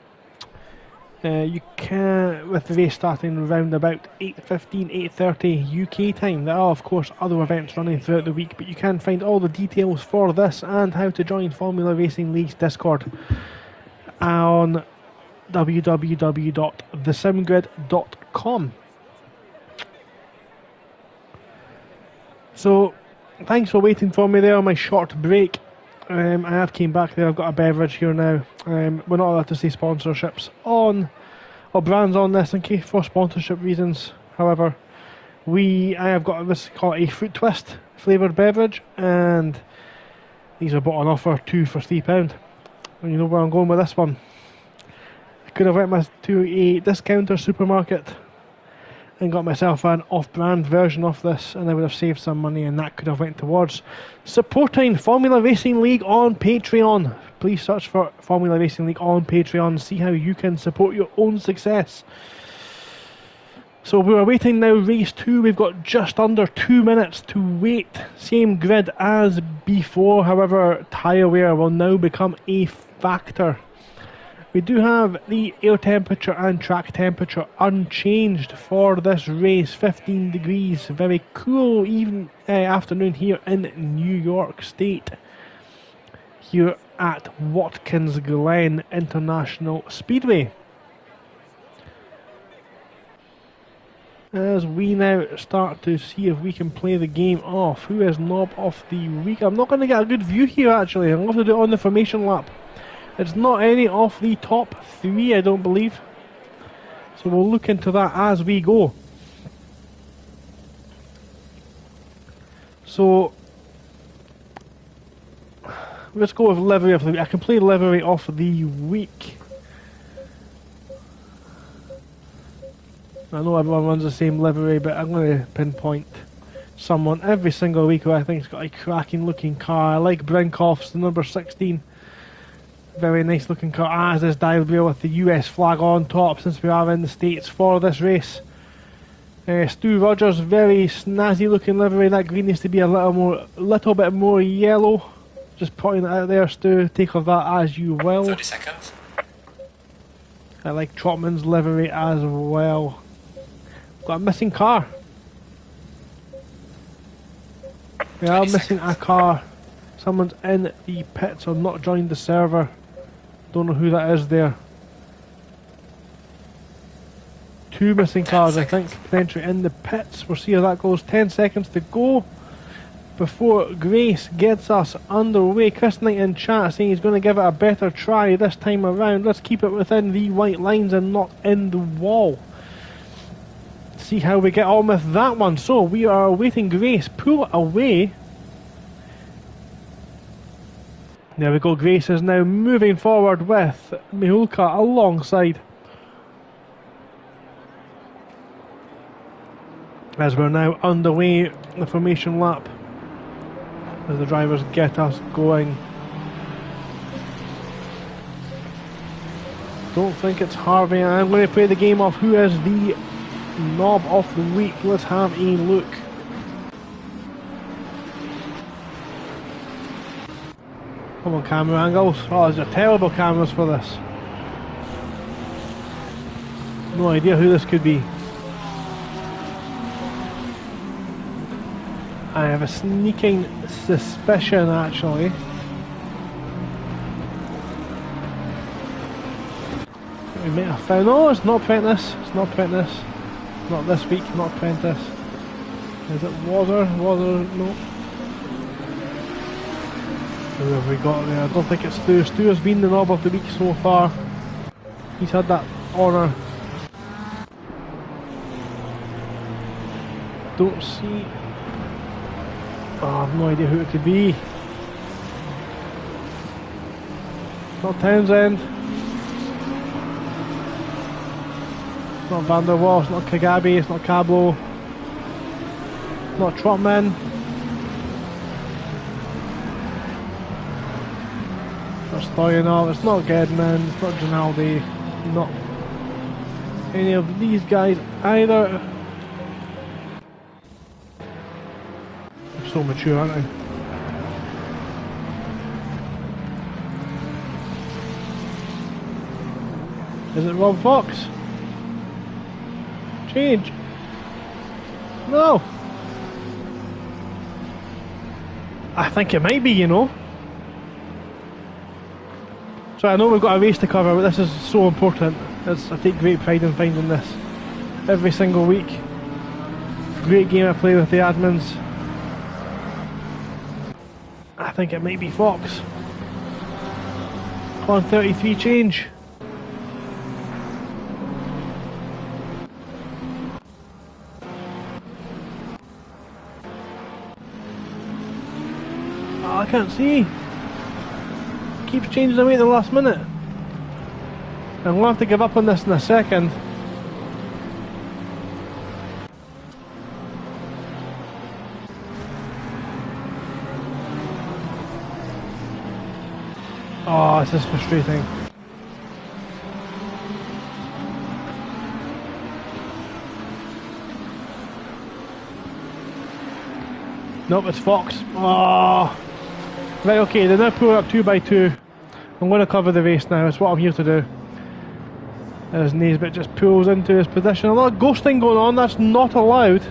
You can, with the race starting around about 8:15, 8:30 UK time. There are of course other events running throughout the week, but you can find all the details for this and how to join Formula Racing League's Discord on www.thesimgrid.com. So, thanks for waiting for me there on my short break. I have came back there. I've got a beverage here now. We're not allowed to say sponsorships on or brands on this in case for sponsorship reasons. However, I have got this called a fruit twist flavoured beverage, and these are bought on offer, 2 for £3. And you know where I'm going with this one. I could have went to a discounter supermarket and got myself an off-brand version of this, and I would have saved some money, and that could have went towards supporting Formula Racing League on Patreon. Please search for Formula Racing League on Patreon, see how you can support your own success. So we're awaiting now race 2. We've got just under 2 minutes to wait. Same grid as before, however tyre wear will now become a factor. We do have the air temperature and track temperature unchanged for this race, 15 degrees, very cool afternoon here in New York State, here at Watkins Glen International Speedway. As we now start to see if we can play the game off, who is knob of the week? I'm not going to get a good view here actually, I'm going to have to do it on the formation lap. It's not any of the top 3, I don't believe. So we'll look into that as we go. So let's go with livery of the week. I can play livery of the week. I know everyone runs the same livery, but I'm going to pinpoint someone every single week who I think's got a cracking looking car. I like Brinkoff's, the number 16. Very nice looking car, as is dial wheel with the US flag on top, since we are in the States for this race. Stu Rogers, very snazzy looking livery. That green needs to be a little bit more yellow. Just putting it out there, Stu. Take of that as you will. 30 seconds. I like Trotman's livery as well. Got a missing car. We are missing a car. Someone's in the pits or not joined the server. Don't know who that is there. 2 missing cars, I think, potentially in the pits. We'll see how that goes. 10 seconds to go before Grace gets us underway. Chris Knight in chat saying he's going to give it a better try this time around. Let's keep it within the white lines and not in the wall. See how we get on with that one. So we are awaiting Grace. Pull away. There we go, Grace is now moving forward with Mihulka alongside. As we're now underway, the formation lap, as the drivers get us going. Don't think it's Harvey. I'm going to play the game of who is the knob of the week. Let's have a look. Come on, camera angles. Oh, these are terrible cameras for this. No idea who this could be. I have a sneaking suspicion, actually. We might have found. No, it's not Prentice. It's not Prentice. Not this week. Not Prentice. Is it Water? Water? No. Who have we got there? I don't think it's Stu. Stu has been the knob of the week so far. He's had that honour. Don't see. Oh, I have no idea who it could be. It's not Townsend. It's not Van der Waal. It's not Kagabi. It's not Cablo. It's not Trotman. Stoyanov, it's not Gedman, it's not Ginaldi, not any of these guys either. I'm so mature, aren't I? Is it Rob Fox? Change. No. I think it might be, you know. So I know we've got a race to cover, but this is so important. I take great pride in finding this every single week. Great game I play with the admins. I think it might be Fox. On 33 change. Oh, I can't see. Keeps changing away at the last minute. I'm going to have to give up on this in a second. Oh, this is frustrating. Nope, it's Fox. Oh. Right, okay, they're now pulling up 2 by 2. I'm going to cover the race now, it's what I'm here to do. As Naisbitt just pulls into his position. A lot of ghosting going on, that's not allowed.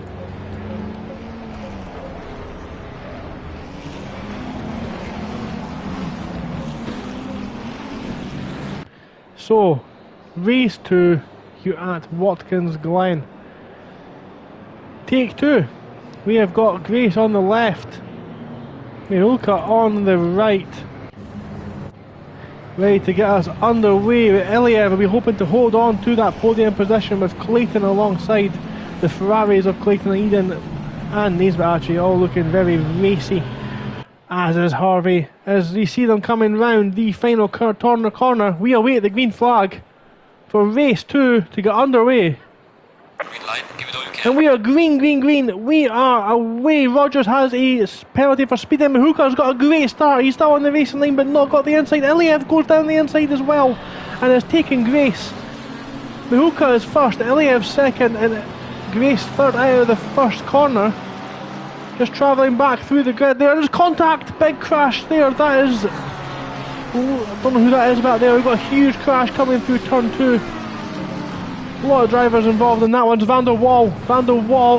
So, race 2, you're at Watkins Glen. Take 2. We have got Grace on the left. Miulka on the right. Ready to get us underway. Iliev will be hoping to hold on to that podium position with Clayton alongside the Ferraris of Clayton, Eden and Naisbitt actually all looking very racy. As is Harvey. As we see them coming round the final corner, we await the green flag for race 2 to get underway. Green line, give it all you can. And we are green. We are away. Rogers has a penalty for speeding. Mihuka's got a great start. He's still on the racing line but not got the inside. Iliev goes down the inside as well and is taking Grace. Mihuka is first, Iliev second and Grace third out of the first corner. Just travelling back through the grid there. There's contact, big crash there. That is... I don't know who that is back there. We've got a huge crash coming through turn 2. A lot of drivers involved in that one. Van der Waal,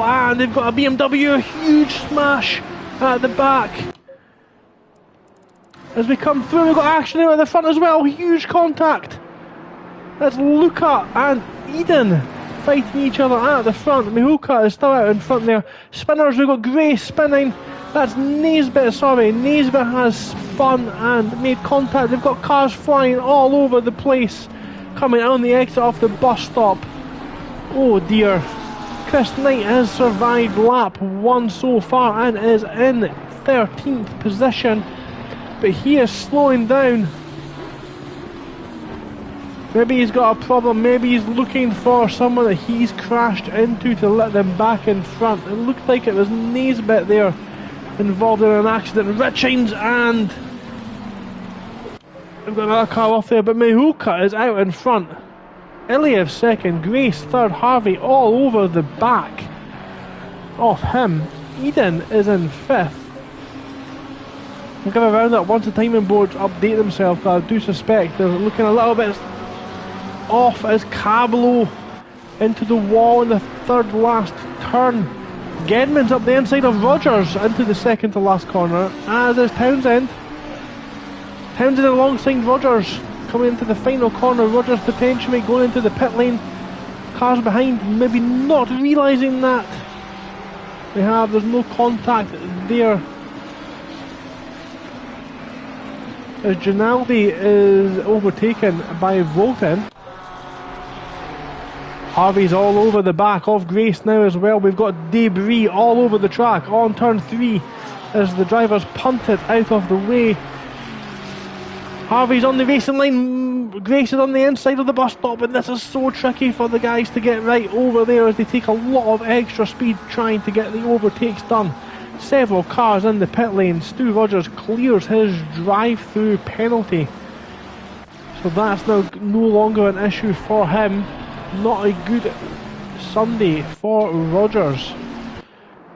and they've got a BMW, a huge smash at the back. As we come through, we've got action here at the front as well, huge contact. That's Luca and Eden fighting each other at the front. Mihuka is still out in front there. Spinners, we've got Grace spinning. That's Naisbitt, sorry. Naisbitt has spun and made contact. They've got cars flying all over the place. Coming out on the exit off the bus stop. Oh dear. Chris Knight has survived lap 1 so far and is in 13th position. But he is slowing down. Maybe he's got a problem. Maybe he's looking for someone that he's crashed into to let them back in front. It looked like it was Naisbitt there involved in an accident. Richings and... We've got another car off there, but Mihuka is out in front. Iliev second, Grace third, Harvey all over the back of him. Eden is in 5th. We'll give around that once the timing boards update themselves, but I do suspect they're looking a little bit off as Cablo into the wall in the third last turn. Gedman's up the inside of Rogers into the second to last corner, as is Townsend. Townsend alongside Rogers coming into the final corner. Rogers potentially going into the pit lane. Cars behind maybe not realising that. There's no contact there. As Ginaldi is overtaken by Volten. Harvey's all over the back of Grace now as well. We've got debris all over the track on turn 3 as the drivers punt it out of the way. Harvey's on the racing line, Grace is on the inside of the bus stop, and this is so tricky for the guys to get right over there as they take a lot of extra speed trying to get the overtakes done. Several cars in the pit lane. Stu Rogers clears his drive-through penalty. So that's now no longer an issue for him. Not a good Sunday for Rogers.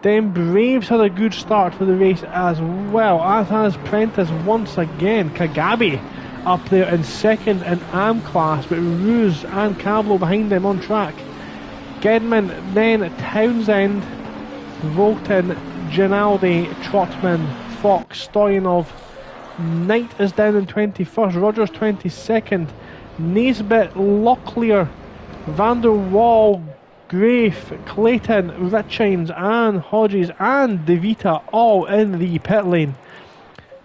Then Braves had a good start for the race as well, as has Prentice once again. Kagabi up there in second in AM class, but Ruse and Cablo behind them on track. Gedman, then Townsend, Volton, Ginaldi, Trotman, Fox, Stoyanov. Knight is down in 21st, Rogers 22nd, Naisbitt, Locklear, Van der Waal, Grafe, Clayton, Richines and Hodges and DeVita all in the pit lane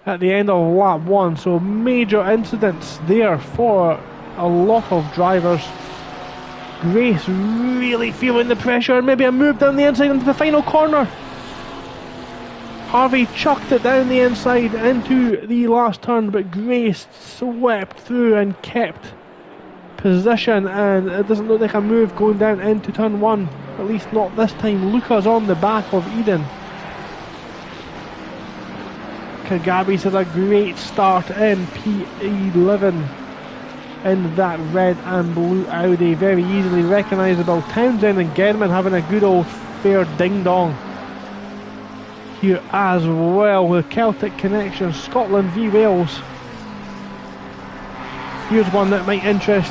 at the end of lap 1. So major incidents there for a lot of drivers. Grace really feeling the pressure, and maybe a move down the inside into the final corner. Harvey chucked it down the inside into the last turn, but Grace swept through and kept position, and it doesn't look like a move going down into turn 1, at least not this time. Luca's on the back of Eden. Kagabi's had a great start in P11 in that red and blue Audi, very easily recognisable. Townsend and Gedman having a good old fair ding dong here as well with Celtic Connection, Scotland v Wales. Here's one that might interest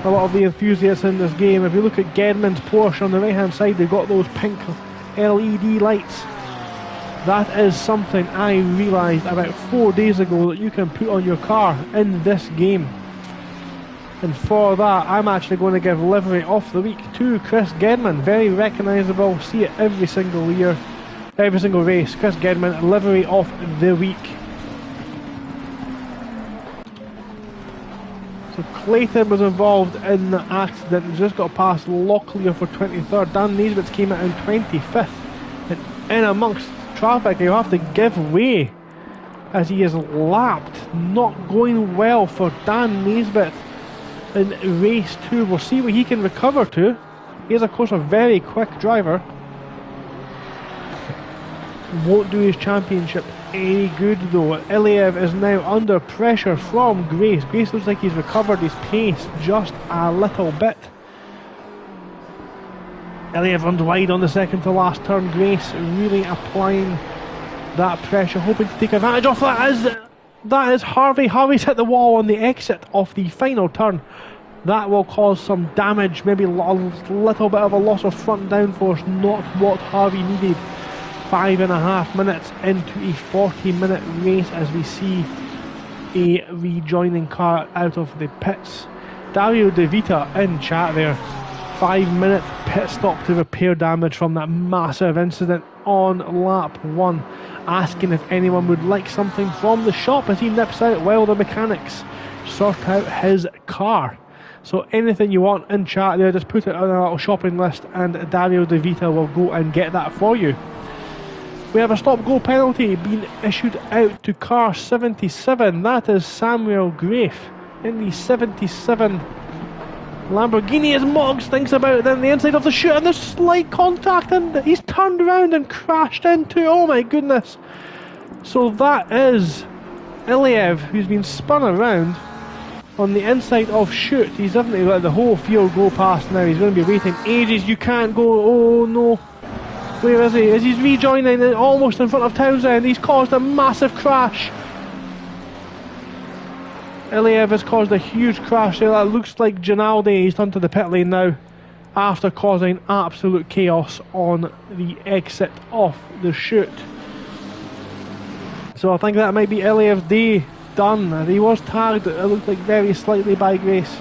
a lot of the enthusiasts in this game. If you look at Gedman's Porsche on the right hand side, they've got those pink LED lights. That is something I realised about 4 days ago that you can put on your car in this game. And for that, I'm actually going to give livery of the week to Chris Gedman. Very recognisable, see it every single year, every single race. Chris Gedman, livery of the week. So Clayton was involved in the accident and just got past Locklear for 23rd. Dan Naisbitt came out in 25th. And in amongst traffic, he'll have to give way as he is lapped. Not going well for Dan Naisbitt in race 2. We'll see what he can recover to. He is of course a very quick driver. Won't do his championship any good though. Iliev is now under pressure from Grace. Grace looks like he's recovered his pace just a little bit. Iliev runs wide on the second to last turn. Grace really applying that pressure, hoping to take advantage of that. That is Harvey. Harvey's hit the wall on the exit of the final turn. That will cause some damage, maybe a little bit of a loss of front downforce, not what Harvey needed. 5.5 minutes into a 40-minute race as we see a rejoining car out of the pits. Dario De Vita in chat there. 5-minute pit stop to repair damage from that massive incident on lap 1, asking if anyone would like something from the shop as he nips out while the mechanics sort out his car. So anything you want in chat there, just put it on a little shopping list and Dario De Vita will go and get that for you. We have a stop-go penalty being issued out to car 77. That is Samuel Grafe in the 77 Lamborghini. As Moggs thinks about it, then the inside of the chute, and there's slight contact, and he's turned around and crashed into, oh my goodness. So that is Iliev, who's been spun around on the inside of chute. He's definitely let the whole field go past now. He's going to be waiting ages. You can't go, oh no. Where is he? As he's rejoining almost in front of Townsend, he's caused a massive crash. Iliev has caused a huge crash there. That looks like Ginaldi. He's turned to the pit lane now after causing absolute chaos on the exit of the chute. So I think that might be Iliev's day done. He was tagged, it looked like very slightly by Grace.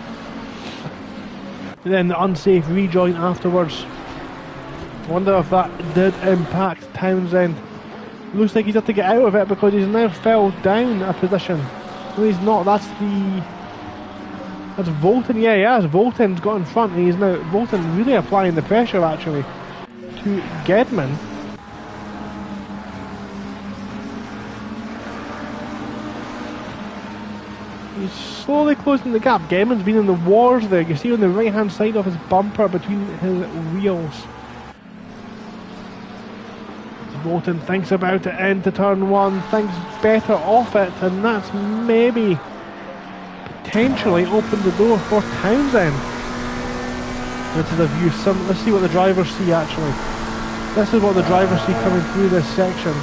And then the unsafe rejoin afterwards. Wonder if that did impact Townsend. Looks like he's had to get out of it because he's now fell down a position. No, he's not. That's Volton. Yeah, he has. Volton's got in front. He's now Volton really applying the pressure actually to Gedman. He's slowly closing the gap. Gedman's been in the wars there. You see on the right hand side of his bumper between his wheels. Bolton thinks about it into turn 1, thinks better off it, and that's maybe potentially opened the door for Townsend. This is a view, let's see what the drivers see actually. This is what the drivers see coming through this section.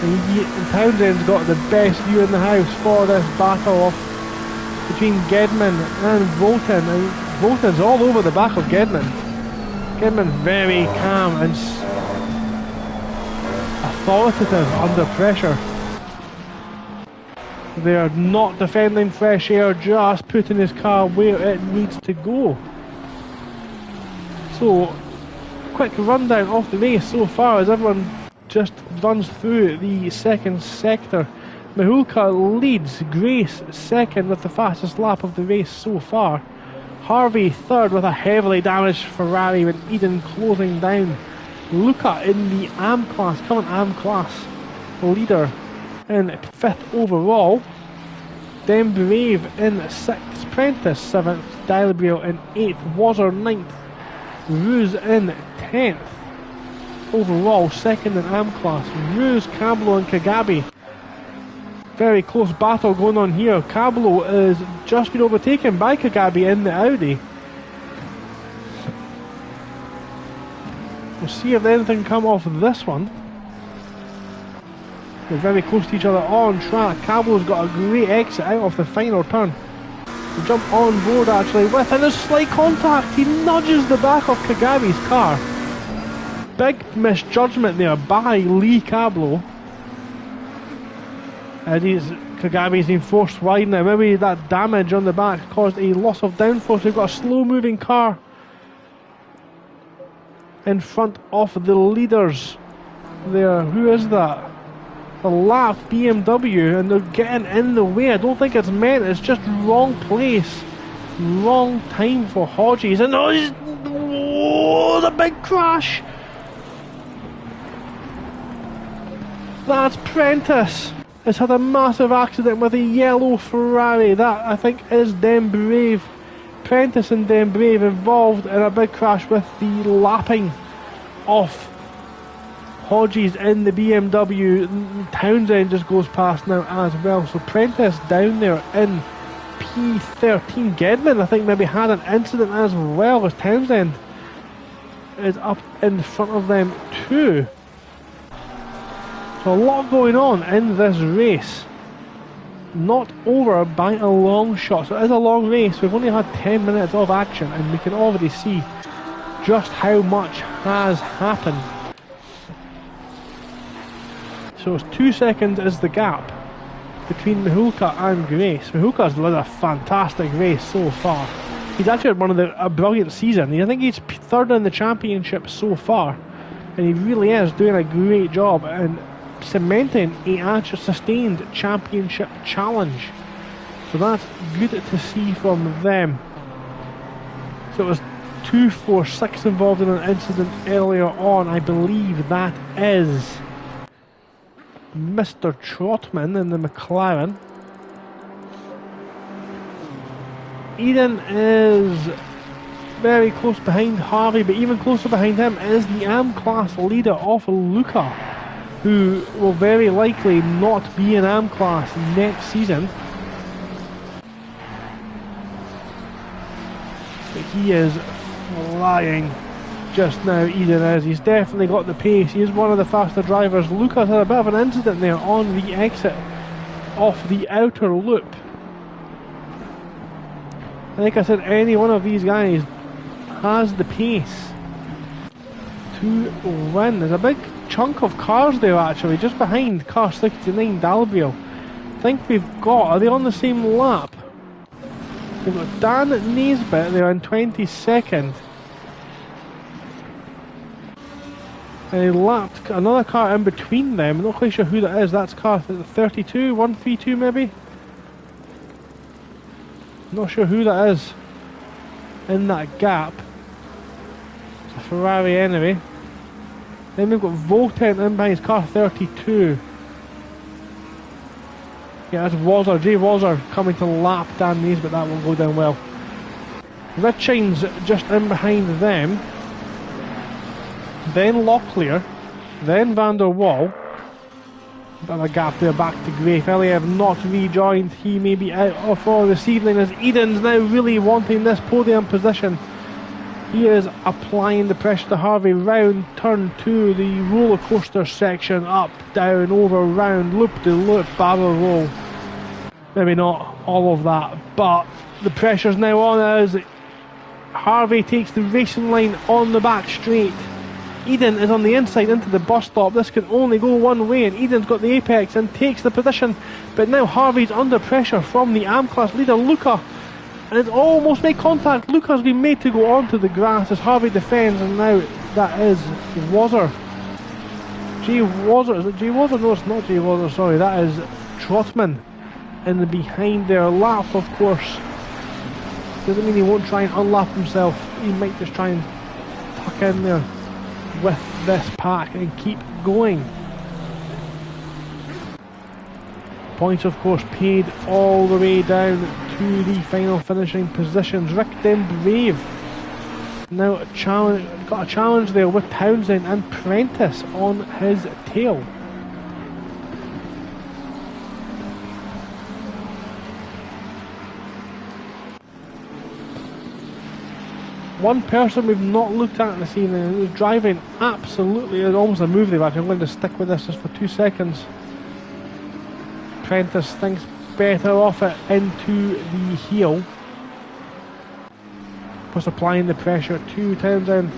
And Townsend's got the best view in the house for this battle off between Gedman and Volton. And Volton's all over the back of Gedman. Gedman very calm and authoritative under pressure. They are not defending fresh air, just putting his car where it needs to go. So, quick rundown of the race so far as everyone just runs through the second sector. Mihulka leads, Grace second with the fastest lap of the race so far. Harvey third with a heavily damaged Ferrari, with Eden closing down. Luca in the AM class, current AM class leader in fifth overall. Then Brave in sixth, Prentice seventh, Dalibio in eighth, Wazzer ninth, Ruse in 10th overall, second in AM class. Ruse, Cablo and Kagabi. Very close battle going on here. Cablo is just been overtaken by Kagabi in the Audi. We'll see if anything can come off of this one. They're very close to each other on track. Cablo's got a great exit out of the final turn. They jump on board actually with, and there's slight contact. He nudges the back of Kagabi's car. Big misjudgment there by Lee Cablo. And Kagabi's been forced wide now. Maybe that damage on the back caused a loss of downforce. We've got a slow moving car in front of the leaders there. Who is that? The lap BMW, and they're getting in the way. I don't think it's meant, it's just wrong place, wrong time for Hodges. And oh, the big crash! That's Prentice. Has had a massive accident with a yellow Ferrari. That, I think, is Den Brave. Prentice and Den Brave involved in a big crash with the lapping of Hodges in the BMW. Townsend just goes past now as well. So Prentice down there in P13. Gedman, I think, maybe had an incident as well, as Townsend is up in front of them too. So a lot going on in this race. Not over by a long shot. So it is a long race. We've only had 10 minutes of action, and we can already see just how much has happened. So it's 2 seconds is the gap between Mihulka and Grace. Mihulka's led a fantastic race so far. He's actually had a brilliant season. I think he's third in the championship so far, and he really is doing a great job and cementing a actual sustained championship challenge. So that's good to see from them. So it was 246 involved in an incident earlier on. I believe that is Mr. Trotman in the McLaren. Eden is very close behind Harvey, but even closer behind him is the AM class leader of Luca, who will very likely not be in AM class next season. But he is flying just now, Eden is. He's definitely got the pace. He is one of the faster drivers. Luca's had a bit of an incident there on the exit off the outer loop. Like I said, any one of these guys has the pace to win. There's a big chunk of cars there actually, just behind car 69 Dalbio. I think we've got, are they on the same lap? We've got Dan Naisbitt there in 22nd. And he lapped another car in between them. I'm not quite sure who that is. That's car 32, 132 maybe? Not sure who that is in that gap. It's a Ferrari anyway. Then we've got Volten in behind his car 32. Yeah, that's Wazzer, Jay Wazzer coming to lap Dan Naisbitt. That won't go down well. Richings just in behind them. Then Locklear. Then Van der Waal. Bit of a gap there back to Gray. Eliev not rejoined. He may be out for this evening, as Eden's now really wanting this podium position. He is applying the pressure to Harvey. Round turn 2, the roller coaster section. Up, down, over, round, loop-de-loop, barrel roll. Maybe not all of that, but the pressure's now on as Harvey takes the racing line on the back straight. Eden is on the inside into the bus stop. This can only go one way, and Eden's got the apex and takes the position. But now Harvey's under pressure from the AM class leader, Luca. And it's almost made contact. Luca's been made to go onto the grass as Harvey defends, and now that is Wazzer. Jay Wazzer, is it Jay Wazzer? No, it's not Jay Wazzer, sorry. That is Trotman in the behind there. Lap, of course. Doesn't mean he won't try and unlap himself. He might just try and tuck in there with this pack and keep going. Points, of course, paid all the way down to the final finishing positions. Rick Den Brave now got a challenge there with Townsend and Prentice on his tail. One person we've not looked at this evening who's driving absolutely, it's almost a move they've actually. I'm going to stick with this just for 2 seconds. Prentice thinks better off it into the heel. Plus applying the pressure to Townsend.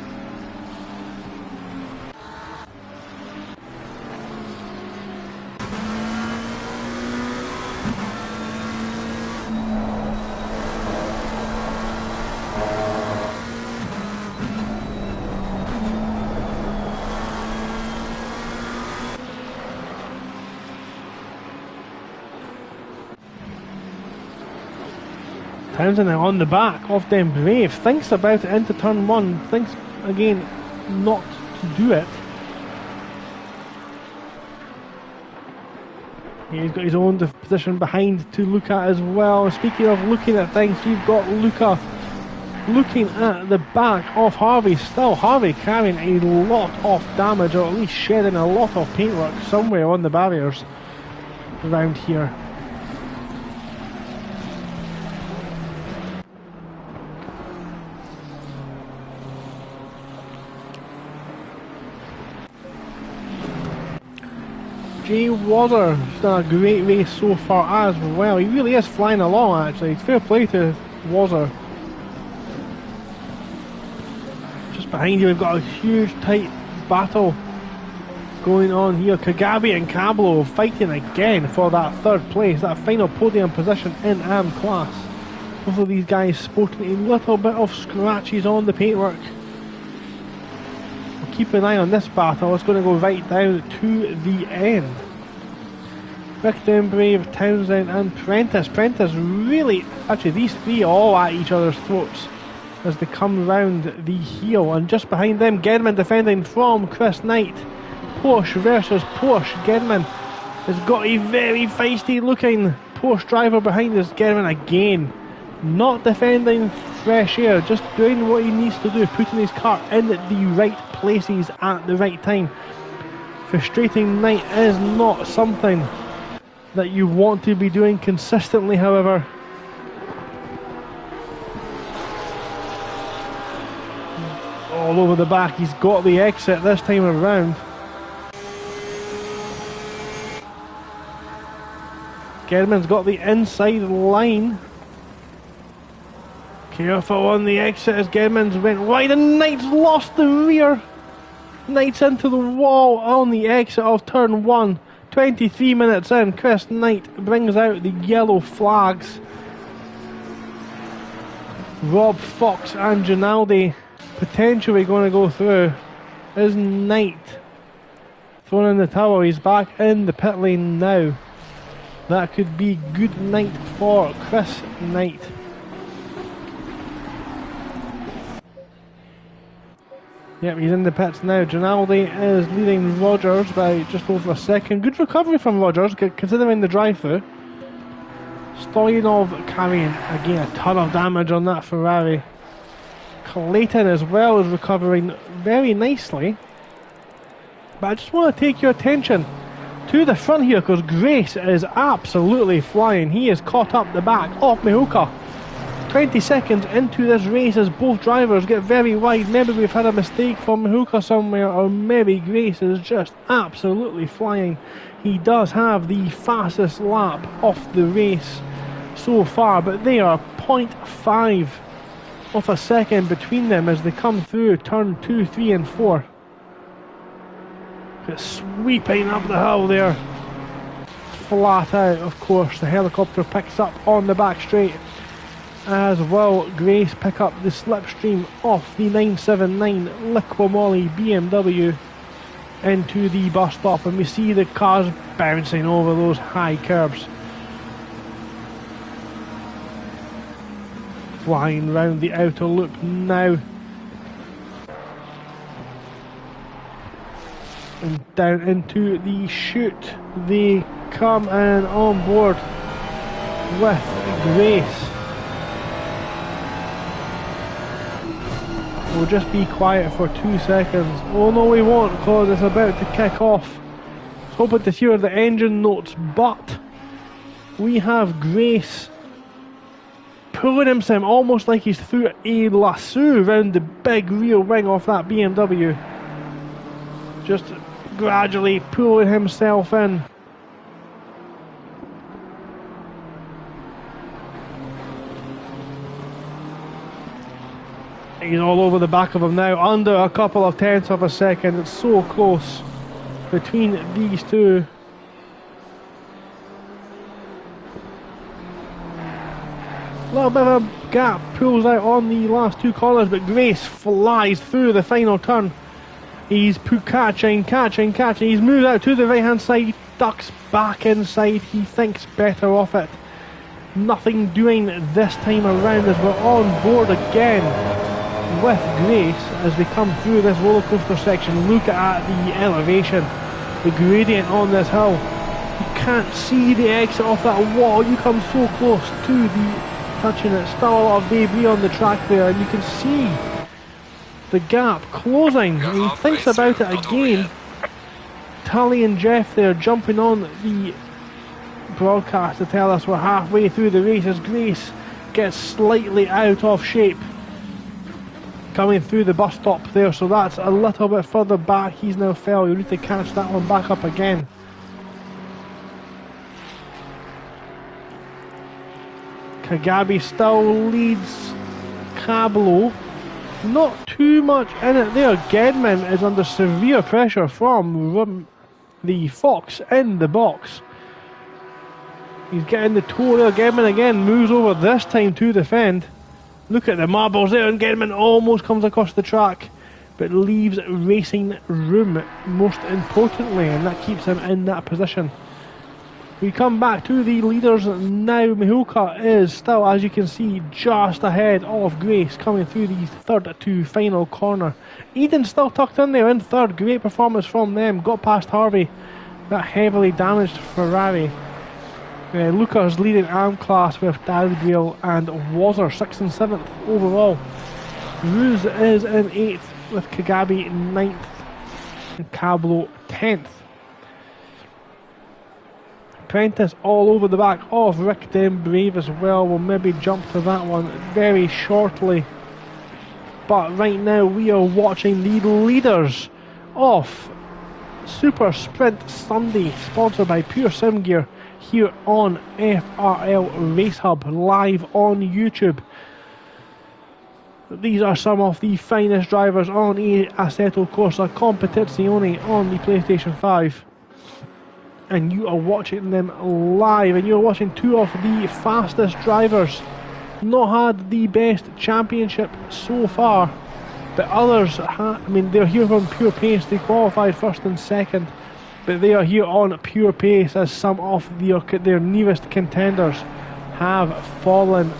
Townsend on the back of Den Brave, thinks about it into turn 1, thinks again not to do it. He's got his own position behind to look at as well. Speaking of looking at things, we've got Luca looking at the back of Harvey. Still Harvey carrying a lot of damage, or at least shedding a lot of paintwork somewhere on the barriers around here. Jay Wazzer has done a great race so far as well. He really is flying along actually. Fair play to Wazzer. Just behind you we've got a huge tight battle going on here. Kagabi and Cablo fighting again for that third place, that final podium position in AM class. Both of these guys sporting a little bit of scratches on the paintwork. Keep an eye on this battle, it's going to go right down to the end. Rick Den Brave, Townsend and Prentice. Prentice really, actually these three are all at each other's throats as they come round the heel, and just behind them Gedman defending from Chris Knight. Porsche versus Porsche. Gedman has got a very feisty looking Porsche driver behind us. Gedman again not defending fresh air, just doing what he needs to do, putting his car in the right places at the right time. Frustrating Knight is not something that you want to be doing consistently, however. All over the back, he's got the exit this time around. Gedman's got the inside line. Careful on the exit as Gedman's went wide, and Knight's lost the rear. Knight's into the wall on the exit of turn 1. 23 minutes in, Chris Knight brings out the yellow flags. Rob Fox and Ginaldi potentially going to go through. Is Knight thrown in the towel? He's back in the pit lane now. That could be good night for Chris Knight. Yep, he's in the pits now. Ginaldi is leading Rogers by just over a second. Good recovery from Rogers, considering the drive-through. Stoyanov carrying, again, a ton of damage on that Ferrari. Clayton as well is recovering very nicely. But I just want to take your attention to the front here, because Grace is absolutely flying. He is caught up the back of Mihoka. 20 seconds into this race as both drivers get very wide. Maybe we've had a mistake from Mahuka somewhere, or maybe Grace is just absolutely flying. He does have the fastest lap of the race so far, but they are 0.5 of a second between them as they come through turn 2, 3 and 4. It's sweeping up the hill there. Flat out, of course. The helicopter picks up on the back straight, as will Grace pick up the slipstream off the 979 Liqui BMW into the bus stop, and we see the cars bouncing over those high curbs. Flying round the outer loop now. And down into the chute they come, and on board with Grace. We'll just be quiet for 2 seconds. Oh no, we won't, because it's about to kick off. I was hoping to hear the engine notes, but we have Grace pulling himself almost like he's through a lasso around the big rear wing of that BMW. Just gradually pulling himself in. He's all over the back of him now, under a couple of tenths of a second. It's so close between these two. A little bit of a gap pulls out on the last two corners, but Grace flies through the final turn. He's catching. He's moved out to the right hand side, ducks back inside. He thinks better of it. Nothing doing this time around as we're on board again with Grace as they come through this roller coaster section. Look at the elevation, the gradient on this hill. You can't see the exit of that wall. You come so close to the touching it. Still a lot of debris on the track there, and you can see the gap closing. And he thinks about it again. Tully and Jeff there jumping on the broadcast to tell us we're halfway through the race as Grace gets slightly out of shape coming through the bus stop there, so that's a little bit further back. He's now fell. You need to catch that one back up again. Kagabi still leads Cablo. Not too much in it there. Gedman is under severe pressure from the Fox in the box. He's getting the toe there. Gedman again moves over, this time to defend. Look at the marbles there, and Gedman almost comes across the track, but leaves racing room, most importantly, and that keeps him in that position. We come back to the leaders now. Mihoka is still, as you can see, just ahead of Grace coming through the third to final corner. Eden still tucked in there in third. Great performance from them. Got past Harvey, that heavily damaged Ferrari. Lucas leading AM class with Dadgrill and Wazer 6th and 7th overall. Ruse is in 8th with Kagabi 9th and Cablo 10th. Prentice all over the back of Rick Den Brave as well. We'll maybe jump to that one very shortly. But right now we are watching the leaders of Super Sprint Sunday, sponsored by Pure Sim Gear, here on FRL Race Hub, live on YouTube. These are some of the finest drivers on Assetto Corsa Competizione on the PlayStation 5. And you are watching them live, and you're watching two of the fastest drivers. Not had the best championship so far, but others, they're here from pure pace. They qualified first and second, but they are here on pure pace as some of their nearest contenders have fallen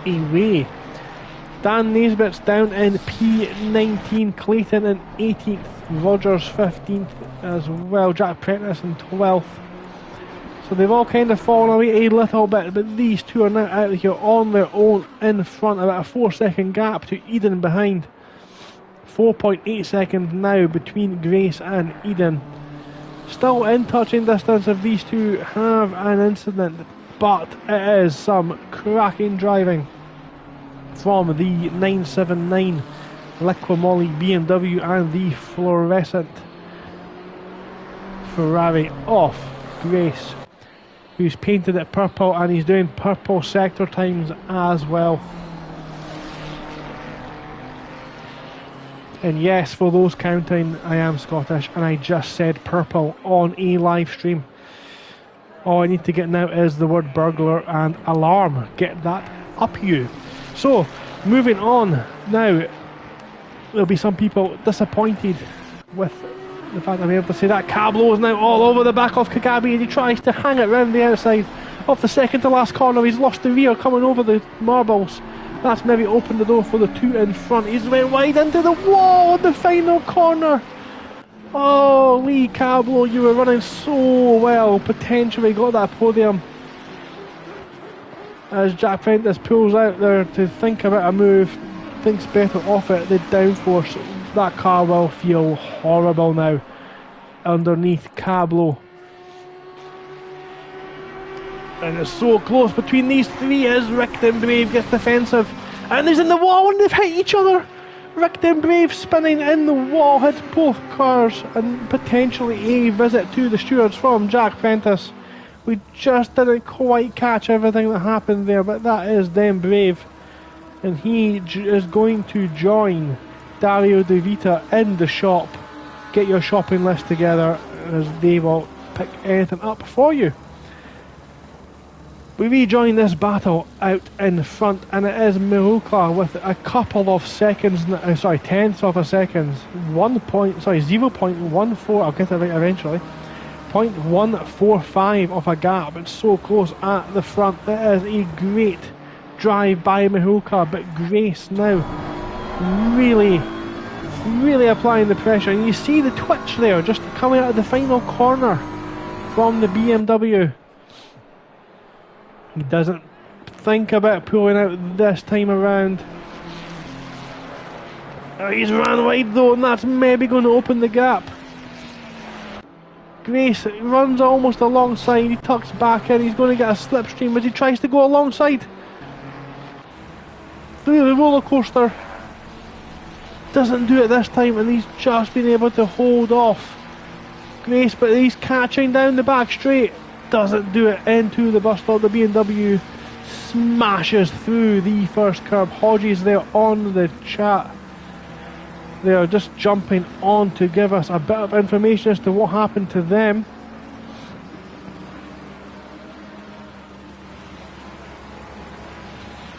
away. Dan Naisbitt's down in P19, Clayton in 18th, Rogers 15th as well, Jack Prentice in 12th. So they've all kind of fallen away a little bit, but these two are now out here on their own in front, about a 4-second gap to Eden behind. 4.8 seconds now between Grace and Eden. Still in touching distance if these two have an incident, but it is some cracking driving. from the 979 Liquimoly BMW and the fluorescent Ferrari off Grace, who's painted it purple, and he's doing purple sector times as well. And yes, for those counting, I am Scottish and I just said purple on a live stream. All I need to get now is the word burglar and alarm. Get that up you. So, moving on now, there'll be some people disappointed with the fact I'm able to say that Cablo is now all over the back of Kagabi, and he tries to hang it round the outside of the second to last corner. He's lost the rear coming over the marbles. That's maybe opened the door for the two in front. He's went wide into the wall in the final corner. Oh, Lee Cablo, you were running so well. Potentially got that podium. As Jack Prentice pulls out there to think about a move, thinks better off it. The downforce, that car will feel horrible now underneath Cablo. And it's so close between these three as Rick and Brave gets defensive. And he's in the wall and they've hit each other. Rick and Brave spinning in the wall, hits both cars, and potentially a visit to the stewards from Jack Prentice. We just didn't quite catch everything that happened there, but that is them Brave. And he is going to join Dario De Vita in the shop. Get your shopping list together as they will pick anything up for you. We rejoin this battle out in front, and it is Miroka with a couple of seconds, tenths of a second, 0.14, I'll get it right eventually, 0.145 of a gap. It's so close at the front. That is a great drive by Miroka, but Grace now really applying the pressure, and you see the twitch there just coming out of the final corner from the BMW. He doesn't think about pulling out this time around. He's ran wide though, and that's maybe going to open the gap. Grace runs almost alongside, he tucks back in, he's going to get a slipstream as he tries to go alongside through the roller coaster. Doesn't do it this time, and he's just been able to hold off Grace, but he's catching down the back straight. Doesn't do it into the bus stop. The BMW smashes through the first curb. Hodges there on the chat. They are just jumping on to give us a bit of information as to what happened to them.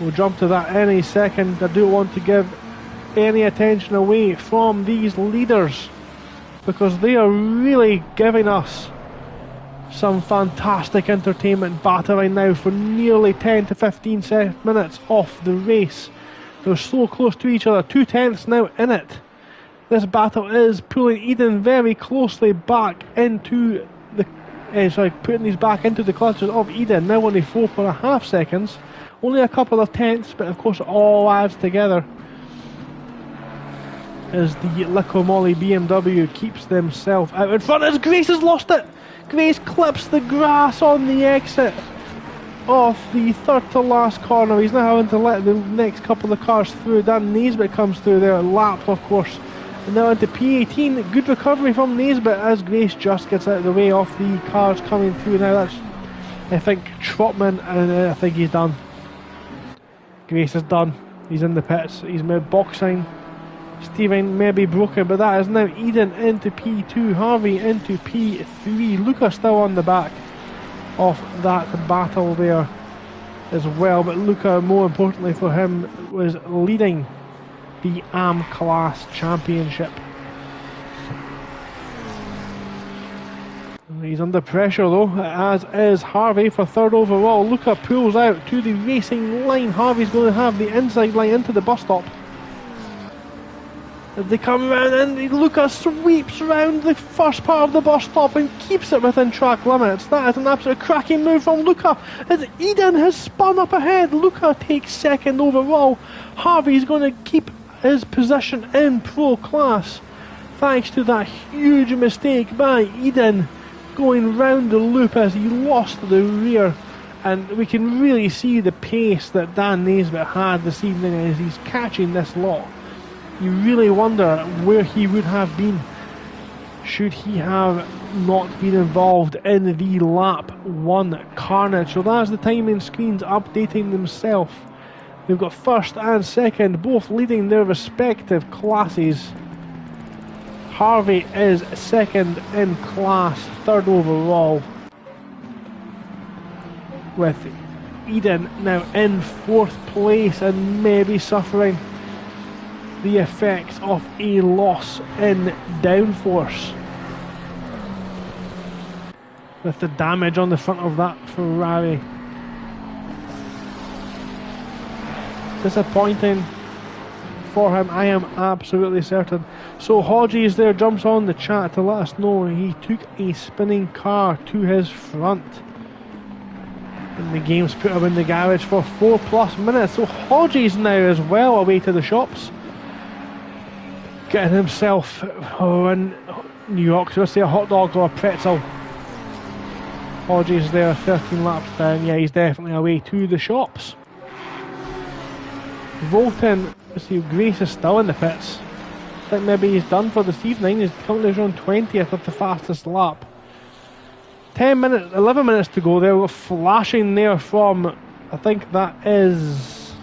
We'll jump to that any second. I do want to give any attention away from these leaders, because they are really giving us some fantastic entertainment, battling now for nearly 10 to 15 minutes off the race. They're so close to each other, 2 tenths now in it. This battle is pulling Eden very closely back into the putting these back into the clutches of Eden, now only 4.5 seconds, only a couple of tenths, but of course it all adds together as the Liquimoly BMW keeps themselves out in front as Grace has lost it. Grace clips the grass on the exit of the third to last corner. He's now having to let the next couple of cars through. Dan Naisbitt comes through there, lapped of course, and now into P18. Good recovery from Naisbitt as Grace just gets out of the way of the cars coming through. Now that's, I think, Trotman, and I think he's done. Grace is done. He's in the pits. He's made boxing. Steven may be broken, but that is now Eden into P2, Harvey into P3, Luca still on the back of that battle there as well, but Luca, more importantly for him, was leading the AM class championship. He's under pressure though, as is Harvey for third overall. Luca pulls out to the racing line. Harvey's going to have the inside line into the bus stop. As they come round, and Luca sweeps round the first part of the bus stop and keeps it within track limits. That is an absolute cracking move from Luca as Eden has spun up ahead. Luca takes second overall. Harvey's going to keep his position in pro class thanks to that huge mistake by Eden going round the loop as he lost the rear And we can really see the pace that Dan Naisbitt had this evening as he's catching this lot. You really wonder where he would have been should he have not been involved in the lap 1 carnage. So that's the timing screens updating themselves. They've got first and second both leading their respective classes. Harvey is second in class, third overall, with Eden now in fourth place and maybe suffering the effects of a loss in downforce with the damage on the front of that Ferrari. Disappointing for him, I am absolutely certain. So Hodges there jumps on the chat to let us know he took a spinning car to his front. And the game's put him in the garage for 4+ minutes. So Hodges now as well away to the shops, getting himself in New York, so let's say a hot dog or a pretzel. Hodges there 13 laps down. Yeah, he's definitely away to the shops. Volton, let's see, Grace is still in the pits. I think maybe he's done for this evening. He's currently around 20th at the fastest lap. 11 minutes to go there. We're flashing there from, I think that is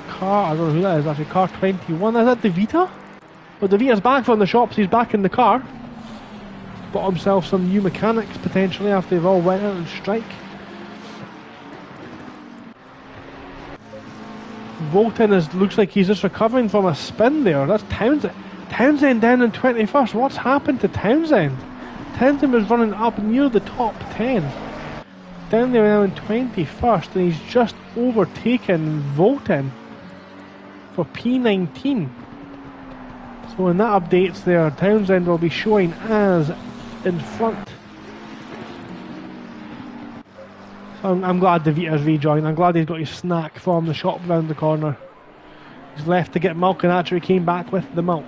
car, I don't know who that is actually, car 21. Is that DeVita? Well, DeVita's back from the shops, he's back in the car. Bought himself some new mechanics potentially after they've all went out on strike. Volton looks like he's just recovering from a spin there. That's Townsend. Townsend down in 21st. What's happened to Townsend? Townsend was running up near the top 10. Down there now in 21st, and he's just overtaken Volton for P19. So when that updates there, Townsend will be showing as in front. So I'm glad DeVita's rejoined. I'm glad he's got his snack from the shop round the corner. He's left to get milk and actually came back with the milk.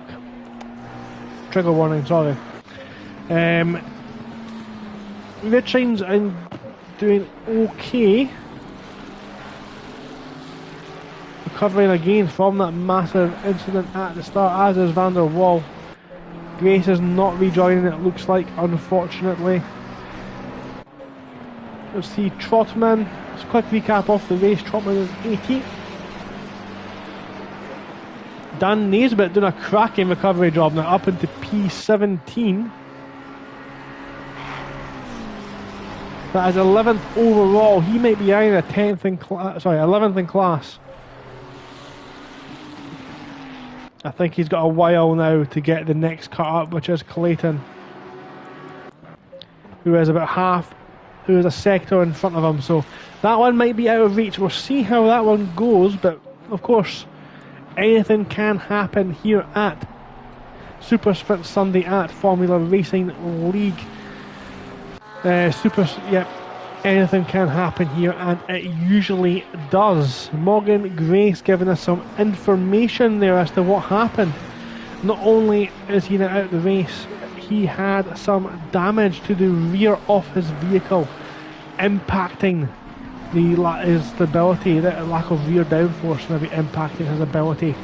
Trigger warning, sorry. Richards and doing okay. Recovering again from that massive incident at the start, as is Van der Waal. Grace is not rejoining, it looks like, unfortunately. Let's see, Trotman. Let's quick recap off the race. Trotman is 18th. Dan Naisbitt doing a cracking recovery job now, up into P17. That is 11th overall. He might be either 10th in class. Sorry, 11th in class. I think he's got a while now to get the next cut up, which is Clayton, who is about half, who is a sector in front of him. So that one might be out of reach. We'll see how that one goes, but of course, anything can happen here at Super Sprint Sunday at Formula Racing League. Anything can happen here, and it usually does. Morgan Grace giving us some information there as to what happened. Not only is he now out of the race, he had some damage to the rear of his vehicle, impacting his stability, the lack of rear downforce maybe impacting his ability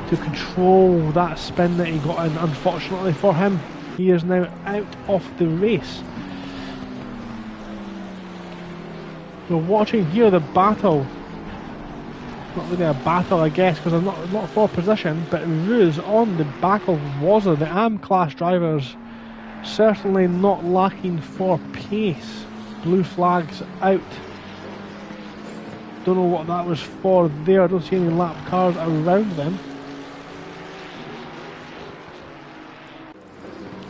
to control that spin that he got in. Unfortunately for him, he is now out of the race. We're watching here the battle. Not really a battle, I guess, because I'm not for position, but Ruse on the back of Wazza. The AM class drivers certainly not lacking for pace. Blue flags out. Don't know what that was for there. I don't see any lap cars around them.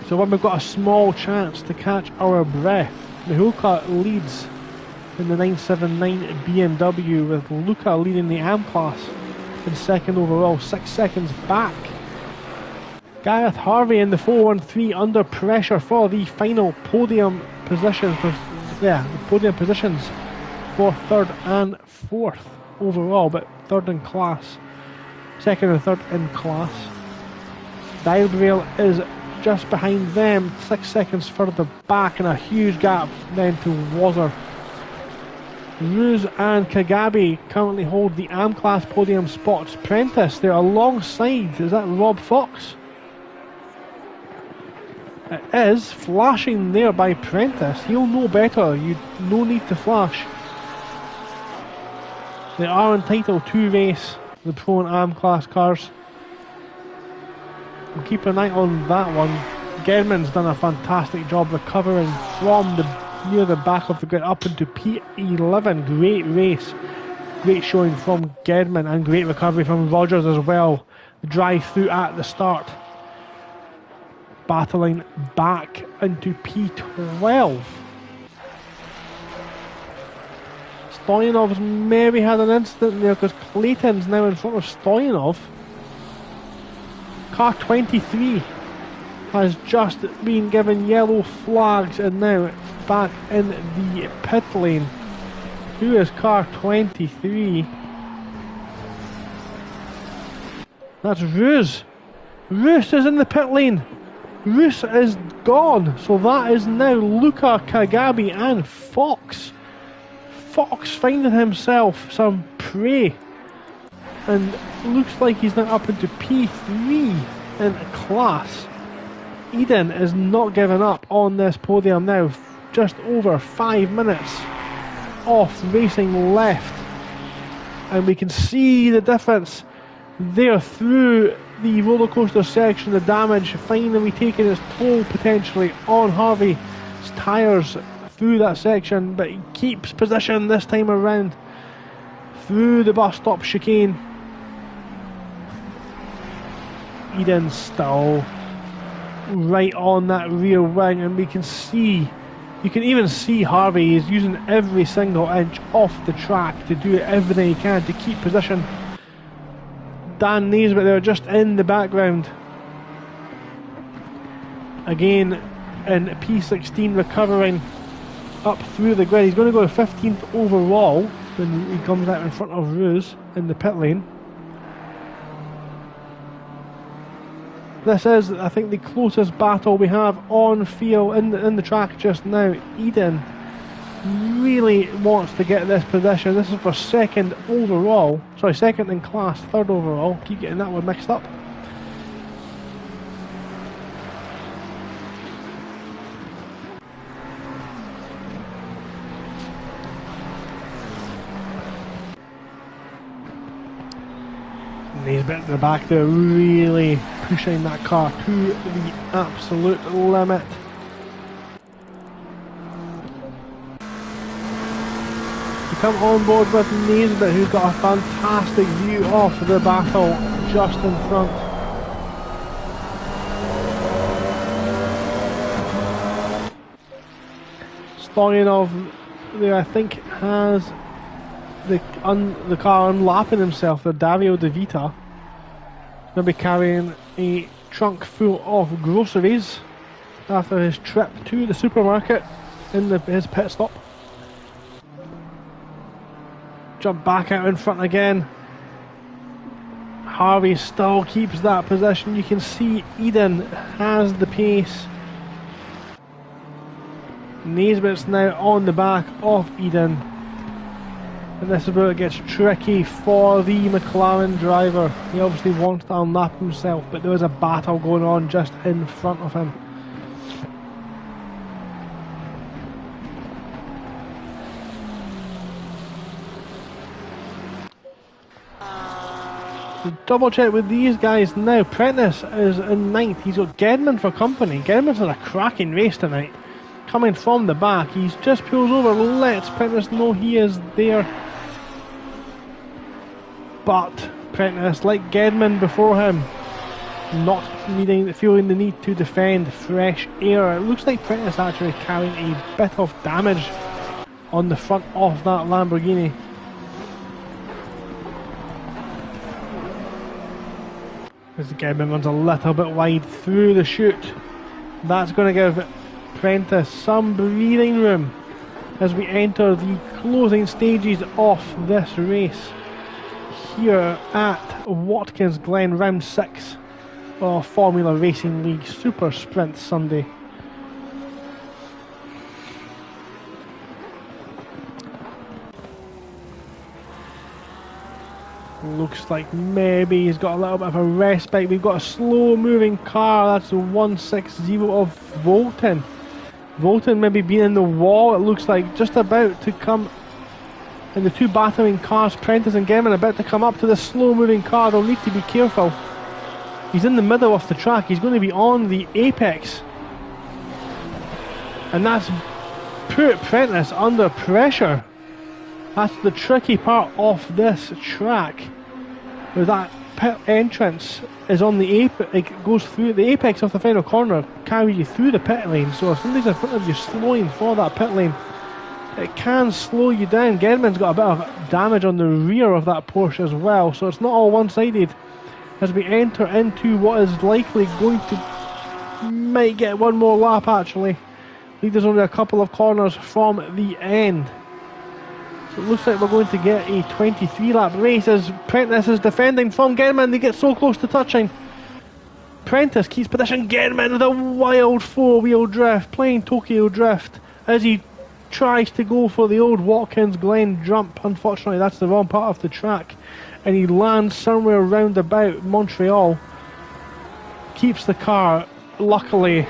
So when we've got a small chance to catch our breath, Mihulka leads in the 979 BMW, with Luca leading the AM class in second overall, 6 seconds back. Gareth Harvey in the 413 under pressure for the final podium positions. The podium positions for third and fourth overall, but third in class, second and third in class. Dialbrail is just behind them, 6 seconds further back, and a huge gap then to Wazzer Ruse and Kagabi currently hold the AM class podium spots. Prentice, they're alongside, is that Rob Fox? It is, flashing there by Prentice. He'll know better, no need to flash. They are entitled to race the Pro and AM class cars. We'll keep an eye on that one. German's done a fantastic job recovering from near the back of the grid up into P11. Great race. Great showing from German and great recovery from Rogers as well. The drive through at the start. Battling back into P12. Stoyanov's maybe had an incident there because Clayton's now in front of Stoyanov. Car 23 has just been given yellow flags and now back in the pit lane. Who is car 23? That's Roos. Roos is in the pit lane. Roos is gone. So that is now Luca, Kagabi and Fox. Fox finding himself some prey. And looks like he's now up into P3 in class. Eden is not giving up on this podium now. Just over 5 minutes off racing left. And we can see the difference there through the roller coaster section. The damage finally taking its toll potentially on Harvey's tyres through that section, but he keeps position this time around through the bus stop chicane. Eden still right on that rear wing, and we can see, you can even see Harvey is using every single inch off the track to do everything he can to keep position. Dan Naisbitt there just in the background. Again in P16 recovering up through the grid. He's going to go 15th overall when he comes out in front of Roos in the pit lane. This is, I think, the closest battle we have on field in the track just now. Eden really wants to get this position. This is for second overall. Sorry, second in class, third overall. Keep getting that one mixed up. Naisbitt at the back there, really pushing that car to the absolute limit. We come on board with Naisbitt, who's got a fantastic view of the battle just in front. Stoyanov there, I think, has the car unlapping himself, the Dario De Vita. Going to be carrying a trunk full of groceries after his trip to the supermarket in his pit stop. Jump back out in front again. Harvey still keeps that position. You can see Eden has the pace. Naisbitt's now on the back of Eden. And this is where it gets tricky for the McLaren driver. He obviously wants to unlap himself, but there is a battle going on just in front of him. Double check with these guys now. Prentice is in 9th. He's got Gedman for company. Gedman's had a cracking race tonight. Coming from the back, he's just pulls over. Lets Prentice know he is there. But Prentice, like Gedman before him, not feeling the need to defend fresh air. It looks like Prentice actually carrying a bit of damage on the front of that Lamborghini. As Gedman runs a little bit wide through the chute. That's going to give Prentice some breathing room as we enter the closing stages of this race here at Watkins Glen, round 6 of Formula Racing League Super Sprint Sunday. Looks like maybe he's got a little bit of a respite. We've got a slow moving car. That's the 160 of Volton. Volton maybe being in the wall. It looks like just about to come. And the two battling cars, Prentice and Glen, about to come up to the slow moving car. They'll need to be careful. He's in the middle of the track. He's going to be on the apex. And that's put Prentice under pressure. That's the tricky part of this track. Where that pit entrance is on the apex, it goes through the apex of the final corner, carries you through the pit lane. So if somebody's in front of you slowing for that pit lane, it can slow you down. Gedman's got a bit of damage on the rear of that Porsche as well, so it's not all one-sided as we enter into what is likely going to might get one more lap actually. Leaders only a couple of corners from the end. So it looks like we're going to get a 23 lap race as Prentice is defending from Gedman. They get so close to touching. Prentice keeps position. Gedman with a wild four-wheel drift, playing Tokyo Drift as he tries to go for the old Watkins Glen jump. Unfortunately, that's the wrong part of the track, and he lands somewhere round about Montreal. Keeps the car, luckily,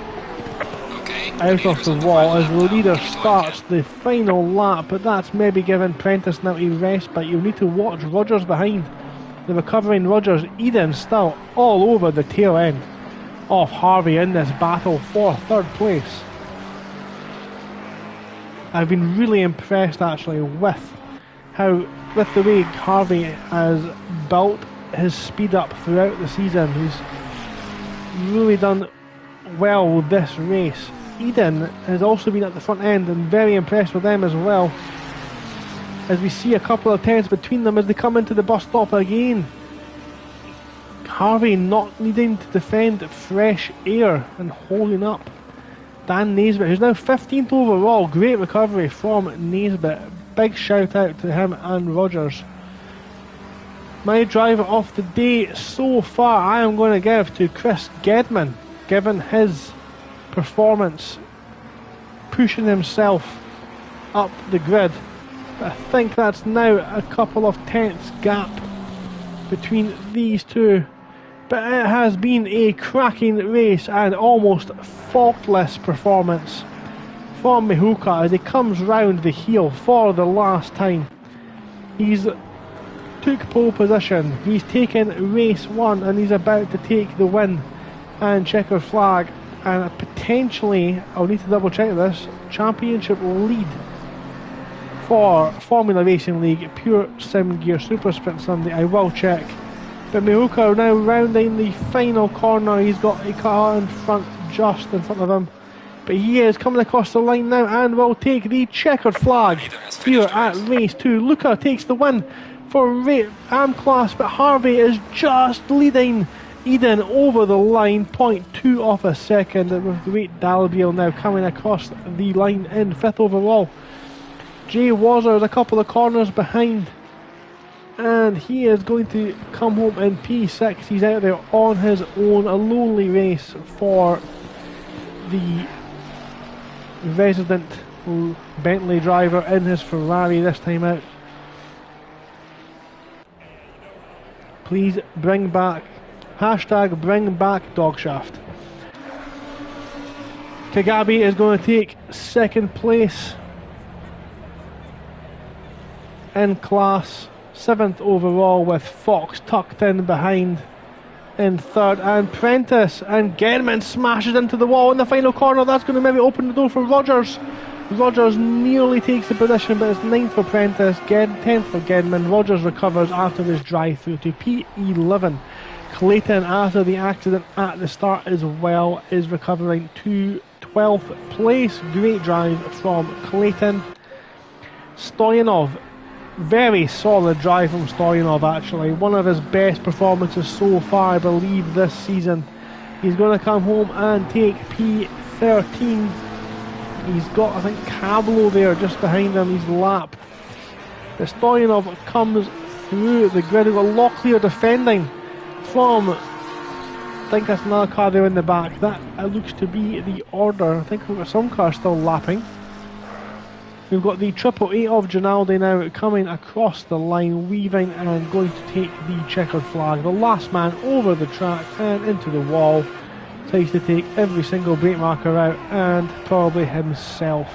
out of the wall as the leader starts the final lap, but that's maybe giving Prentice now a respite. You'll need to watch Rogers behind. The recovering Rogers. Eden still all over the tail end of Harvey in this battle for third place. I've been really impressed actually with the way Harvey has built his speed up throughout the season. He's really done well with this race. Eden has also been at the front end and very impressed with them as well, as we see a couple of tenths between them as they come into the bus stop again. Harvey not needing to defend fresh air and holding up Dan Naisbitt, who's now 15th overall. Great recovery from Naisbitt. Big shout out to him and Rogers. My driver of the day so far I am going to give to Chris Gedman, given his performance, pushing himself up the grid. But I think that's now a couple of tenths gap between these two. But it has been a cracking race and almost faultless performance from Mihuka as he comes round the heel for the last time. He's took pole position, he's taken race one, and he's about to take the win and checkered flag and potentially, I'll need to double check this, championship lead for Formula Racing League Pure Sim Gear Super Sprint Sunday. I will check. But Mihuka now rounding the final corner. He's got a car in front, just in front of him. But he is coming across the line now and will take the checkered flag here at race 2. Luca takes the win for AM class, but Harvey is just leading Eden over the line, 0.2 of a second, with Great Dalbiel now coming across the line in 5th overall. Jay Wazzer is a couple of corners behind, and he is going to come home in P6. He's out there on his own, a lonely race for the resident Bentley driver in his Ferrari this time out. Please bring back, hashtag bring back Dogshaft. Kagabi is going to take second place in class, 7th overall, with Fox tucked in behind in third, and Prentice and Gedman smashes into the wall in the final corner. That's going to maybe open the door for Rogers. Rogers nearly takes the position, but it's 9th for Prentice, 10th for Gedman. Rogers recovers after his drive through to P11. Clayton, after the accident at the start as well, is recovering to 12th place. Great drive from Clayton. Stoyanov, very solid drive from Stoyanov actually. One of his best performances so far, I believe, this season. He's going to come home and take P13. He's got, I think, Cablo there just behind him. He's lapped. The Stoyanov comes through the grid. We've got Locklear defending from, I think that's another car there in the back. That looks to be the order. I think we've got some cars still lapping. We've got the 888 of Ginaldi now coming across the line, weaving and going to take the checkered flag. The last man over the track and into the wall. Tries to take every single brake marker out and probably himself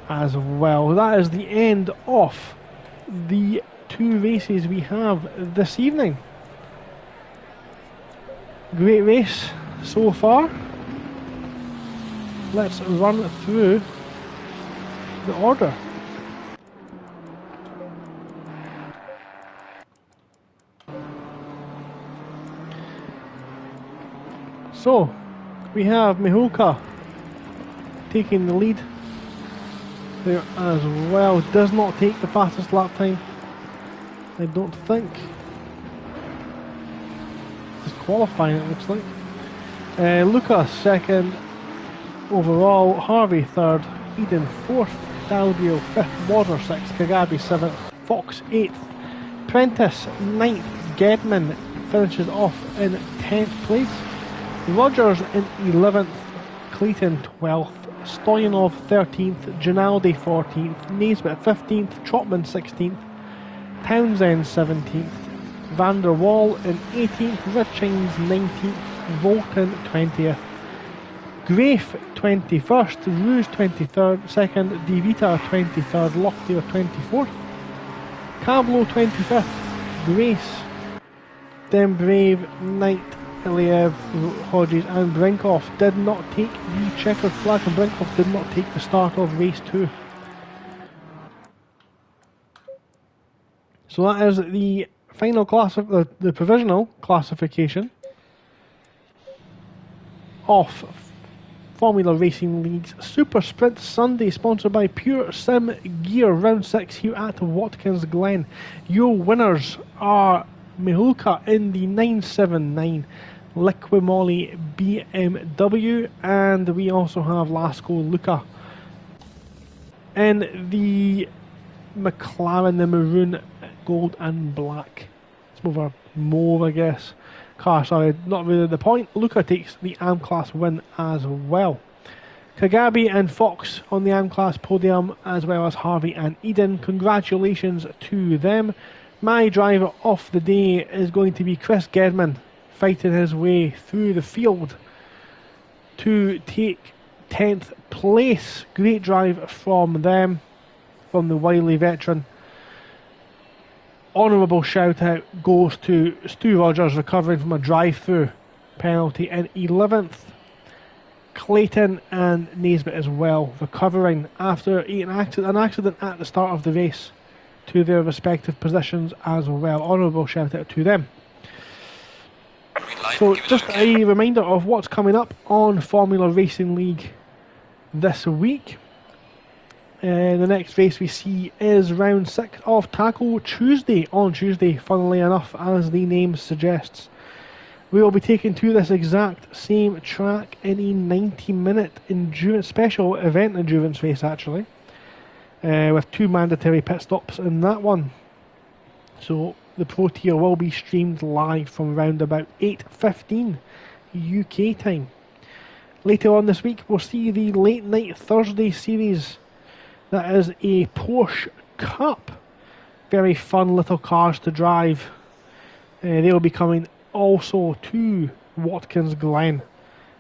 as well. That is the end of the 2 races we have this evening. Great race so far. Let's run through the order. So we have Mihulka taking the lead there as well. Does not take the fastest lap time, I don't think. This is qualifying, it looks like. Luca second overall, Harvey third, Eden fourth, Daldio fifth, Water sixth, Kagabi seventh, Fox eighth, Prentice ninth, Gedman finishes off in 10th place, Rogers in 11th, Clayton 12th, Stoyanov 13th, Ginaldi 14th, Naisbitt 15th, Trotman 16th, Townsend 17th, Van der Waal in 18th, Richings 19th, Volkan 20th, Grafe 21st, Roos 23rd, 2nd, De Vita 23rd, Locklear 24th, Cablo 25th, Grace, then Brave 9th, Iliev, Hodges and Brinkoff did not take the checkered flag, and Brinkoff did not take the start of race 2. So that is the final class of the provisional classification of Formula Racing League's Super Sprint Sunday, sponsored by Pure Sim Gear, round 6 here at Watkins Glen. Your winners are Mihulka in the 979 Liquimoli BMW, and we also have Lasco Luca in the McLaren, the maroon, gold and black. It's more of a mauve, I guess. Car, sorry, not really the point. Luca takes the AM Class win as well. Kagabi and Fox on the AM Class podium, as well as Harvey and Eden. Congratulations to them. My driver of the day is going to be Chris Gedman, fighting his way through the field to take 10th place. Great drive from them, from the wily veteran. Honourable shout out goes to Stu Rogers, recovering from a drive-through penalty in 11th. Clayton and Naisbitt as well, recovering after an accident at the start of the race, to their respective positions as well. Honourable shout out to them. So just a reminder of what's coming up on Formula Racing League this week. The next race we see is round 6 of Taco Tuesday, on Tuesday, funnily enough, as the name suggests. We will be taking to this exact same track in a 90-minute endurance special event endurance race, actually, with 2 mandatory pit stops in that one. So the Pro Tier will be streamed live from around about 8:15 UK time. Later on this week, we'll see the late night Thursday series. That is a Porsche Cup. Very fun little cars to drive. They will be coming also to Watkins Glen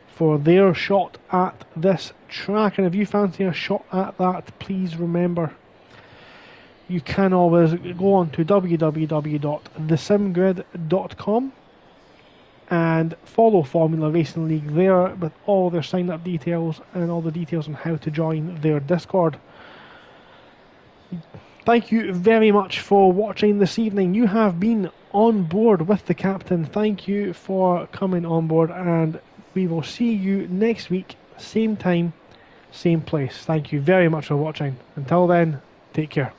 for their shot at this track. And if you fancy a shot at that, please remember, you can always go on to www.thesimgrid.com and follow Formula Racing League there with all their sign up details and all the details on how to join their Discord. Thank you very much for watching this evening. You have been on board with the captain. Thank you for coming on board, and we will see you next week, same time, same place. Thank you very much for watching. Until then, take care.